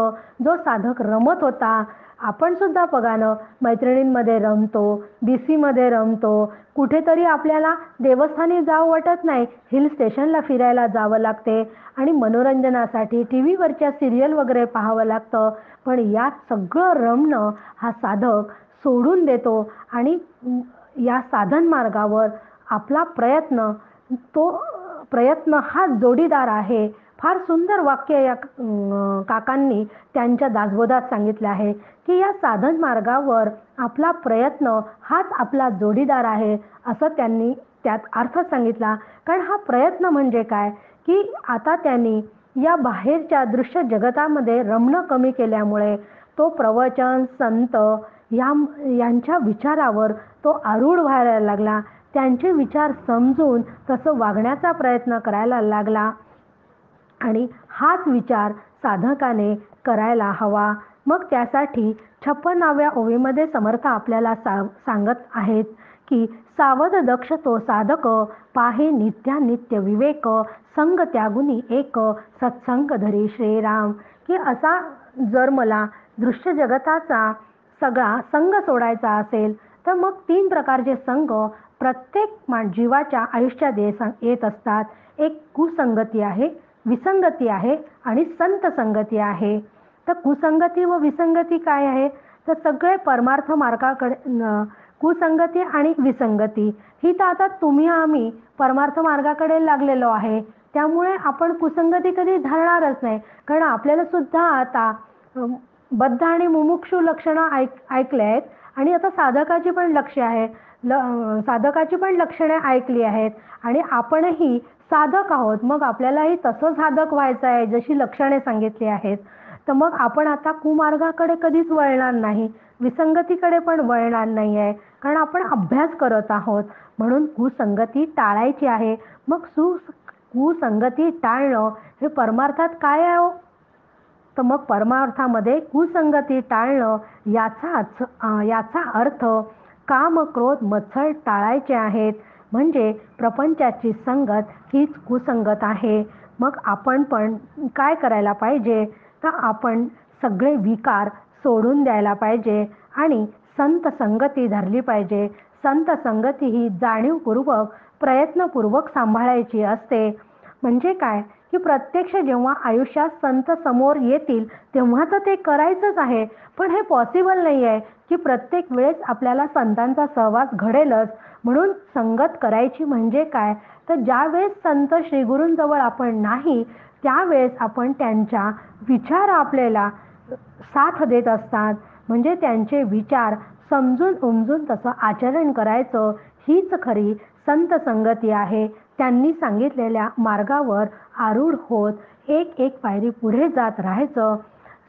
जो साधक रमत होता आपण सुद्धा बघा ना, मैत्रिणींमध्ये रमतो, DC मध्ये रमतो, कुठेतरी आपल्याला देवस्थानी जावं वाटत नाही, हिल स्टेशनला फिरायला जावं लागते आणि मनोरंजनासाठी TV वरच्या सिरियल वगैरे पाहावं लागतं. पण यात सगळं रमणं हा साधक सोडून देतो आणि या साधन मार्गावर आपला प्रयत्न, तो प्रयत्न हा जोडीदार आहे. फार सुंदर वाक्य या काकांनी त्यांच्या दासबोधात सांगितले आहे की या साधन मार्गावर आपला प्रयत्न हाच आपला जोडीदार आहे, असं त्यांनी त्यात अर्थ सांगितला. कारण हा प्रयत्न म्हणजे काय की आता त्यांनी या बाहेरच्या दृश्य जगतामध्ये रमणं कमी केल्यामुळे तो प्रवचन, संत यांच्या विचारावर तो आरूढ व्हायला लागला. त्यांचे विचार समजून तसं वागण्याचा प्रयत्न करायला लागला आणि हाच विचार साधकाने करायला हवा. मग त्यासाठी 56व्या ओवीमध्ये समर्थ आपल्याला सांगत आहेत की सावध दक्ष तो साधक, पाहे नित्यानित्य विवेक, संग त्यागुनी एक, सत्संग धरी श्रीराम. की असा जर मला दृश्य जगताचा सगळा संग सोडायचा असेल तर मग 3 प्रकारचे संग प्रत्येक जीवाच्या आयुष्यात येत असतात. एक कुसंगती आहे, विसंगती आहे आणि संत संगती आहे. तर कुसंगती व विसंगती काय आहे तर सगळे परमार्थ मार्गाकडे, कुसंगती आणि विसंगती ही तर आता तुम्ही आम्ही परमार्थ मार्गाकडे लागलेलो आहे, त्यामुळे आपण कुसंगती कधी धरणारच नाही. कारण आपल्याला सुद्धा आता बद्ध आणि मुमुक्षू लक्षणं ऐकले आहेत आणि आता साधकाची पण लक्ष्य आहे, साधकाची पण लक्षणे ऐकली आहेत आणि आपणही साधक आहोत. मग आपल्यालाही तसं साधक व्हायचं आहे जशी लक्षणे सांगितली आहेत. तर मग आपण आता कुमार्गाकडे कधीच वळणार नाही, विसंगतीकडे पण वळणार नाही आहे, कारण आपण अभ्यास करत आहोत. म्हणून कुसंगती टाळायची आहे. मग कुसंगती टाळणं हे परमार्थात काय आहे हो? तर मग परमार्थामध्ये कुसंगती टाळणं याचा अर्थ काम, क्रोध, मत्सर टाळायचे आहेत. म्हणजे प्रपंचाची संगत हीच कुसंगत आहे. मग आपण पण काय करायला पाहिजे तर आपण सगळे विकार सोडून द्यायला पाहिजे आणि संत संगती धरली पाहिजे. संत संगती ही जाणीवपूर्वक, प्रयत्नपूर्वक सांभाळायची असते. म्हणजे काय की प्रत्यक्ष जेव्हा आयुष्यात संत समोर येतील तेव्हा तर ते करायचंच आहे, पण हे पॉसिबल नाही आहे की प्रत्येक वेळेस आपल्याला संतांचा सहवास घडेलच. म्हणून संगत करायची म्हणजे काय तर ज्यावेळेस संत श्रीगुरूंजवळ आपण नाही त्यावेळेस आपण त्यांच्या विचार आपल्याला साथ देत असतात. म्हणजे त्यांचे विचार समजून उमजून तसं आचरण करायचं, हीच खरी संत संगती आहे. त्यांनी सांगितलेल्या मार्गावर आरूढ होत एक एक पायरी पुढे जात राहायचं,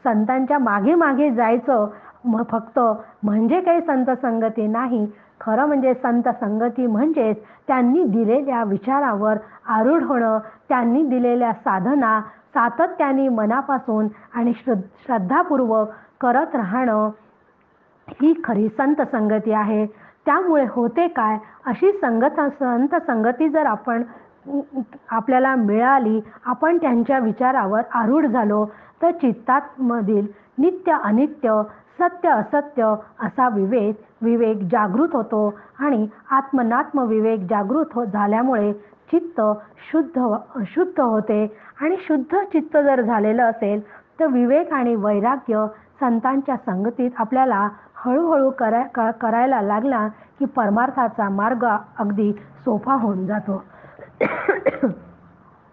संतांच्या मागे मागे जायचं. मग फक्त म्हणजे काही संत संगती नाही, खरं म्हणजे संत संगती म्हणजेच त्यांनी दिलेल्या विचारावर आरूढ होणं, त्यांनी दिलेल्या साधना सातत्याने मनापासून आणि श्रद्धापूर्वक करत राहणं, ही खरी संत संगती आहे. त्यामुळे होते काय, अशी संत संगती जर आपल्याला मिळाली, आपण त्यांच्या विचारावर आरूढ झालो तर चित्तामधील नित्य अनित्य, सत्य असत्य असा विवेक जागृत होतो आणि आत्मनात्म विवेक जागृत झाल्यामुळे चित्त शुद्ध होते आणि शुद्ध चित्त जर झालेलं असेल तर विवेक आणि वैराग्य संतांच्या संगतीत आपल्याला हळूहळू करायला लागला की परमार्थाचा मार्ग अगदी सोपा होऊन जातो.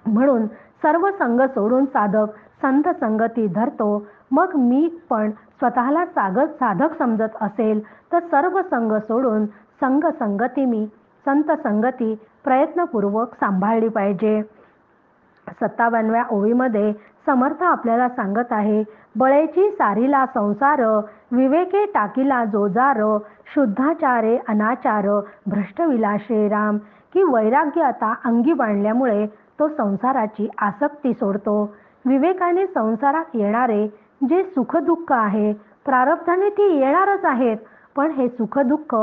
म्हणून सर्व संग सोडून साधक संत संगती धरतो. मग मी पण स्वतःला साधक समजत असेल तर सर्व संग सोडून संत संगती प्रयत्नपूर्वक सांभाळली पाहिजे. 57व्या ओवीमध्ये समर्थ आपल्याला सांगत आहे, बळेची सारीला संसार, विवेके टाकीला जोजार, शुद्धाचारे अनाचार, भ्रष्टविलासे राम. की वैराग्य आता अंगी बांधल्यामुळे तो संसाराची आसक्ती सोडतो. विवेकाने संसारात येणारे जे सुखदुःख आहे, प्रारब्धाने ती येणारच आहेत, पण हे सुखदुःख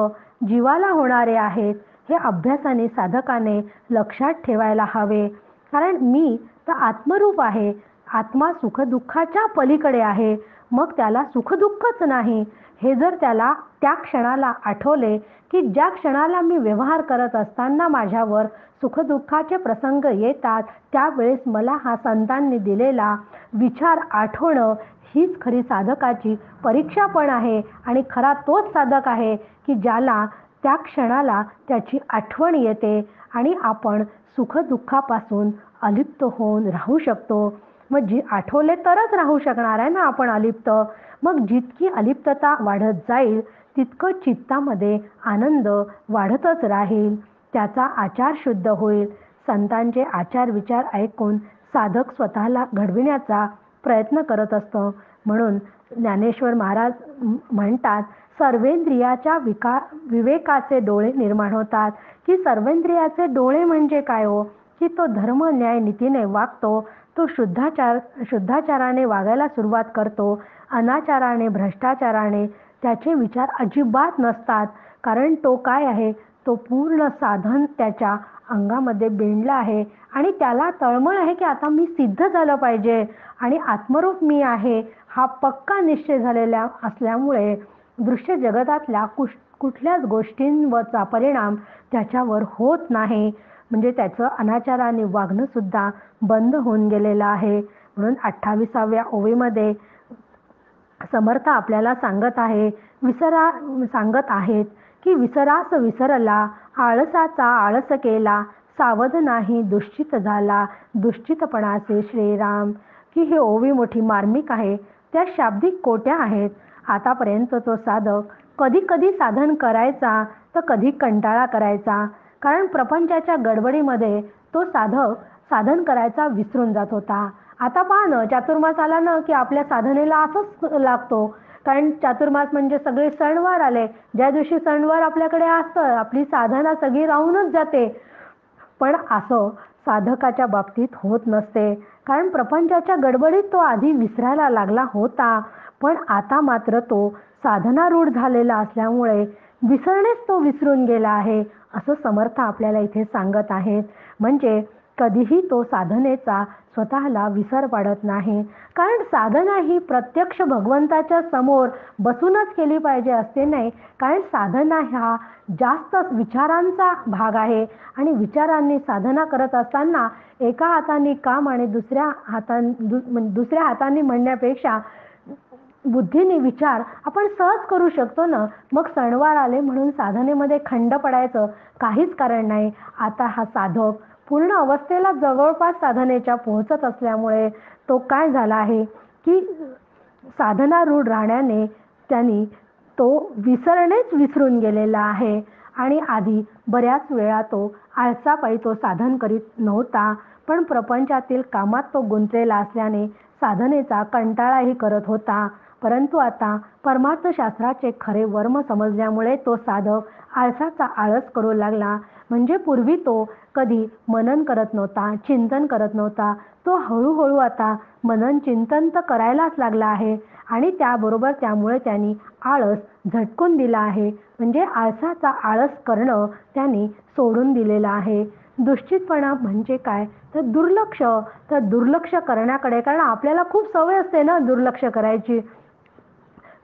जीवाला होणारे आहेत, हे अभ्यासाने साधकाने लक्षात ठेवायला हवे. कारण मी तर आत्मरूप आहे, आत्मा सुखदुःखाच्या पलीकडे आहे. मग त्याला सुखदुःखच नाही हे जर त्याला त्या क्षणाला आठवले की ज्या क्षणाला मी व्यवहार करत असताना माझ्यावर सुखदुःखाचे प्रसंग येतात, त्यावेळेस मला हा संतांनी दिलेला विचार आठवणं हीच खरी साधकाची परीक्षा पण आहे. आणि खरा तोच साधक आहे की ज्याला त्या क्षणाला त्याची आठवण येते आणि आपण सुखदुःखापासून अलिप्त होऊन राहू शकतो. मग आठवले तरच राहू शकणार आहे ना आपण अलिप्त. मग जितकी अलिप्तता वाढत जाईल तितकं चित्तामध्ये आनंद वाढतच राहील, त्याचा आचार शुद्ध होईल. संतांचे आचार विचार ऐकून साधक स्वतःला घडविण्याचा प्रयत्न करत असतो. म्हणून ज्ञानेश्वर महाराज म्हणतात, सर्वेंद्रियाच्या विवेकाचे डोळे निर्माण होतात. की सर्वेंद्रियाचे डोळे म्हणजे काय हो? की तो धर्म न्याय नीतीने वागतो, तो शुद्धाचाराने वागायला सुरुवात करतो. अनाचाराने भ्रष्टाचाराने त्याचे विचार अजिबात नसतात. कारण तो काय आहे, तो पूर्ण साधन त्याच्या अंगामध्ये बेंडला आहे आणि त्याला तळमळ आहे की आता मी सिद्ध झालं पाहिजे आणि आत्मरूप मी आहे हा पक्का निश्चय झालेला असल्यामुळे दृश्य जगतातल्या कुठल्याच गोष्टींवरचा परिणाम त्याच्यावर होत नाही. म्हणजे त्याचं अनाचाराने वागणं सुद्धा बंद होऊन गेलेलं आहे. म्हणून 28व्या ओवीमध्ये समर्थ आपल्याला सांगत आहेत की विसरास विसरला, आळसाचा आळस केला, सावध नाही दुश्चित झाला, दुश्चितपणाचे श्रीराम. की हे ओवी मोठी मार्मिक आहे. त्या शाब्दिक कोट्या आहेत. आतापर्यंत तो साधक कधी कधी साधन करायचा तर कधी कंटाळा करायचा. कारण प्रपंचाच्या गडबडीमध्ये तो साधक साधन करायचा विसरून जात होता. आता पहा ना, चातुर्मास आला ना की आपल्या साधनेला असंच लागतो. कारण चातुर्मास म्हणजे सगळे सणवार आले. ज्या दिवशी सणवार आपल्याकडे असतं आपली साधना सगळी राहूनच जाते. पण असं साधकाच्या बाबतीत होत नसते. कारण प्रपंचाच्या गडबडीत तो आधी विसरायला लागला होता, पण आता मात्र तो साधनारूढ झालेला असल्यामुळे विसरणेच तो विसरून गेला आहे असं समर्थ आपल्याला इथे सांगत आहेत. म्हणजे कधीही तो साधनेचा स्वतःला विसर पाडत नाही. कारण साधना ही प्रत्यक्ष भगवंताच्या समोर बसूनच केली पाहिजे असते नाही. कारण साधना हा जास्त विचारांचा भाग आहे आणि विचारांनी साधना करत असताना एका हाताने काम आणि दुसऱ्या हाताने म्हणण्यापेक्षा बुद्धीने विचार आपण सहज करू शकतो ना. मग सणवार आले म्हणून साधनेमध्ये खंड पडायचं काहीच कारण नाही. आता हा साधक पूर्ण अवस्थेला जवळपास साधनेच्या पोहोचत असल्यामुळे तो काय झाला आहे की साधनारूढ राहण्याने त्यांनी तो विसरणेच विसरून गेलेला आहे. आणि आधी बऱ्याच वेळा तो आळसापायी तो साधन करीत नव्हता, पण प्रपंचातील कामात तो गुंतलेला असल्याने साधनेचा कंटाळाही करत होता. परंतु आता परमार्थशास्त्राचे खरे वर्म समजल्यामुळे तो साधक आळसाचा आळस करू लागला. म्हणजे पूर्वी तो कधी मनन करत नव्हता, चिंतन करत नव्हता. तो हळूहळू आता मनन चिंतन तर करायलाच लागला आहे आणि त्यामुळे त्यांनी आळस झटकून दिला आहे. म्हणजे आळसाचा आळस करणं त्यांनी सोडून दिलेला आहे. दुश्चितपणा म्हणजे काय तर दुर्लक्ष करण्याकडे. कारण आपल्याला खूप सवय असते ना दुर्लक्ष करायची.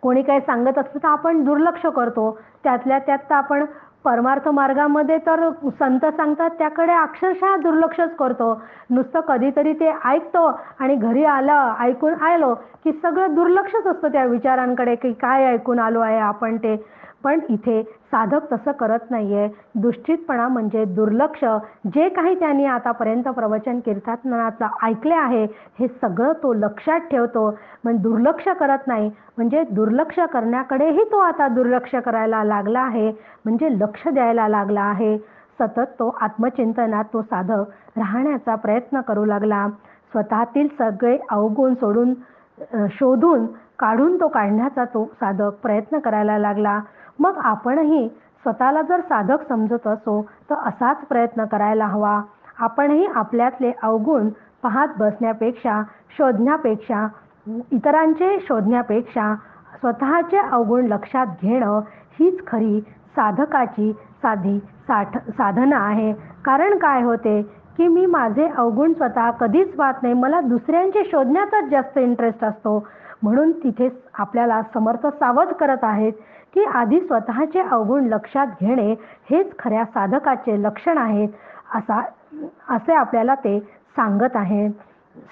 कोणी काही सांगत असतं तर आपण दुर्लक्ष करतो. त्यातल्या त्यात तर आपण परमार्थ मार्गामध्ये तर संत सांगतात त्याकडे अक्षरशः दुर्लक्षच करतो. नुसतं कधीतरी ते ऐकतो आणि घरी ऐकून आलो की सगळं दुर्लक्षच असतं त्या विचारांकडे की काय ऐकून आलो आहे आपण ते. पण इथे साधक तसं करत नाहीये. दुश्चितपणा म्हणजे दुर्लक्ष. जे काही त्यांनी आतापर्यंत प्रवचन कीर्तनाचं ऐकले आहे हे सगळं तो लक्षात ठेवतो. म्हणजे दुर्लक्ष करत नाही. म्हणजे दुर्लक्ष करण्याकडेही तो आता दुर्लक्ष करायला लागला आहे. म्हणजे लक्ष द्यायला लागला आहे. सतत तो आत्मचिंतनात तो साधक राहण्याचा प्रयत्न करू लागला. स्वतःतील सगळे अवगुण शोधून काढून तो काढण्याचा तो साधक प्रयत्न करायला लागला. मग आपणही स्वतःला जर साधक समजत असो तर असाच प्रयत्न करायला हवा. आपणही आपल्यातले अवगुण पाहत बसण्यापेक्षा इतरांचे शोधण्यापेक्षा स्वतःचे अवगुण लक्षात घेणं हीच खरी साधकाची साधना आहे. कारण काय होते की मी माझे अवगुण स्वतः कधीच पाहत नाही, मला दुसऱ्यांचे शोधण्यातच जास्त इंटरेस्ट असतो. म्हणून तिथे आपल्याला समर्थ सावध करत आहेत की आधी स्वतःचे अवगुण लक्षात घेणे हेच खऱ्या साधकाचे लक्षण आहेत, असे आपल्याला ते सांगत आहेत.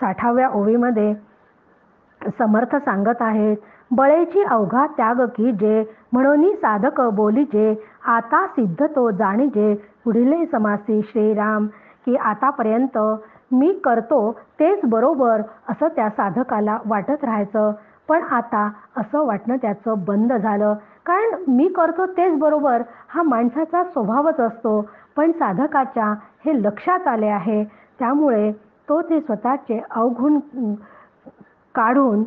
60व्या ओवीमध्ये समर्थ सांगत आहेत, बळेची अवघा त्याग कीजे, म्हणून साधक बोलीजे, आता सिद्ध तो जाणीजे. पुढील समासी श्रीराम, की आतापर्यंत मी करतो तेच बरोबर असं त्या साधकाला वाटत राहायचं, पण आता असं वाटणं त्याचं बंद झालं. कारण मी करतो तेच बरोबर हा माणसाचा स्वभावच असतो, पण साधकाच्या हे लक्षात आले आहे. त्यामुळे तो ते स्वतःचे अवगुण काढून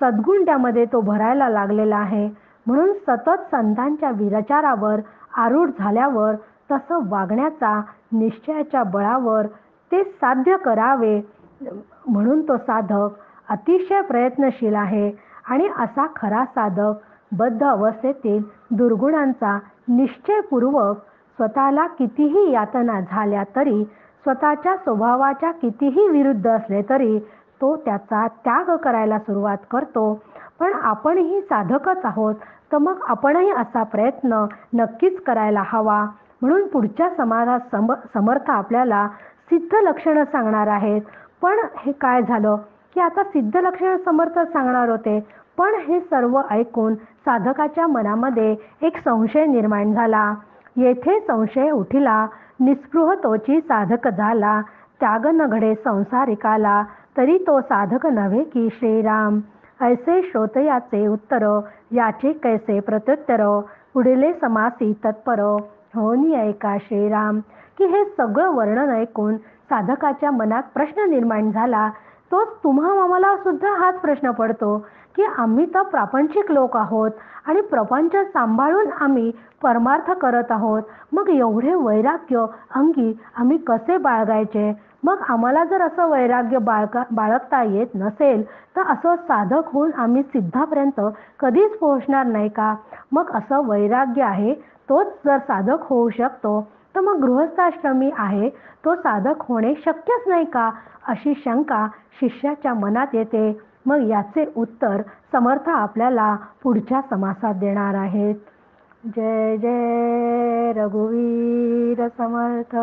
सद्गुण त्यामध्ये तो भरायला लागलेला आहे. म्हणून सतत संतांच्या विचारावर आरूढ झाल्यावर तसं वागण्याचा निश्चयाच्या बळावर ते साध्य करावे, म्हणून तो साधक अतिशय प्रयत्नशील आहे. आणि असा खरा साधक बद्ध अवस्थेतील दुर्गुणांचा निश्चयपूर्वक स्वतःला कितीही यातना झाल्या तरी, स्वतःच्या स्वभावाच्या कितीही विरुद्ध असले तरी तो त्याचा त्याग करायला सुरुवात करतो. पण आपणही साधकच आहोत, तर मग आपणही असा प्रयत्न नक्कीच करायला हवा. म्हणून पुढच्या समाजात समर्थ आपल्याला सिद्ध लक्षणं सांगणार आहेत. पण हे काय झालं की आता सिद्ध लक्षणं समर्थ सांगणार होते, पण हे सर्व ऐकून साधकाच्या मनामध्ये एक संशय निर्माण झाला. येथे संशय उठिला, निस्पृह तोची साधक झाला, त्याग न घडे संसारिकाला, तरी तो साधक नव्हे की श्रीराम. ऐसे श्रोतयाचे उत्तर, याचे कैसे प्रत्युत्तर, पुढील समासी तत्पर, होनी ऐका श्रीराम. की हे सगळं वर्णन ऐकून साधकाच्या मनात प्रश्न निर्माण झाला. तोच तुम्हा आम्हाला सुद्धा हाच प्रश्न पडतो की आम्ही तर प्रापंचिक लोक आहोत आणि प्रपंच सांभाळून आम्ही परमार्थ करत आहोत, मग एवढे वैराग्य अंगी आम्ही कसे बाळगायचे? मग आम्हाला जर असं वैराग्य बाळगता येत नसेल तर असं साधक होऊन आम्ही सिद्धापर्यंत कधीच पोहोचणार नाही का? मग असं वैराग्य आहे तोच जर साधक होऊ शकतो, तर मग गृहस्थाश्रमी आहे तो साधक होणे शक्यच नाही का? अशी शंका शिष्याच्या मनात येते. मग याचे उत्तर समर्थ आपल्याला पुढच्या समासात देणार आहेत. जय जय रघुवीर समर्थ.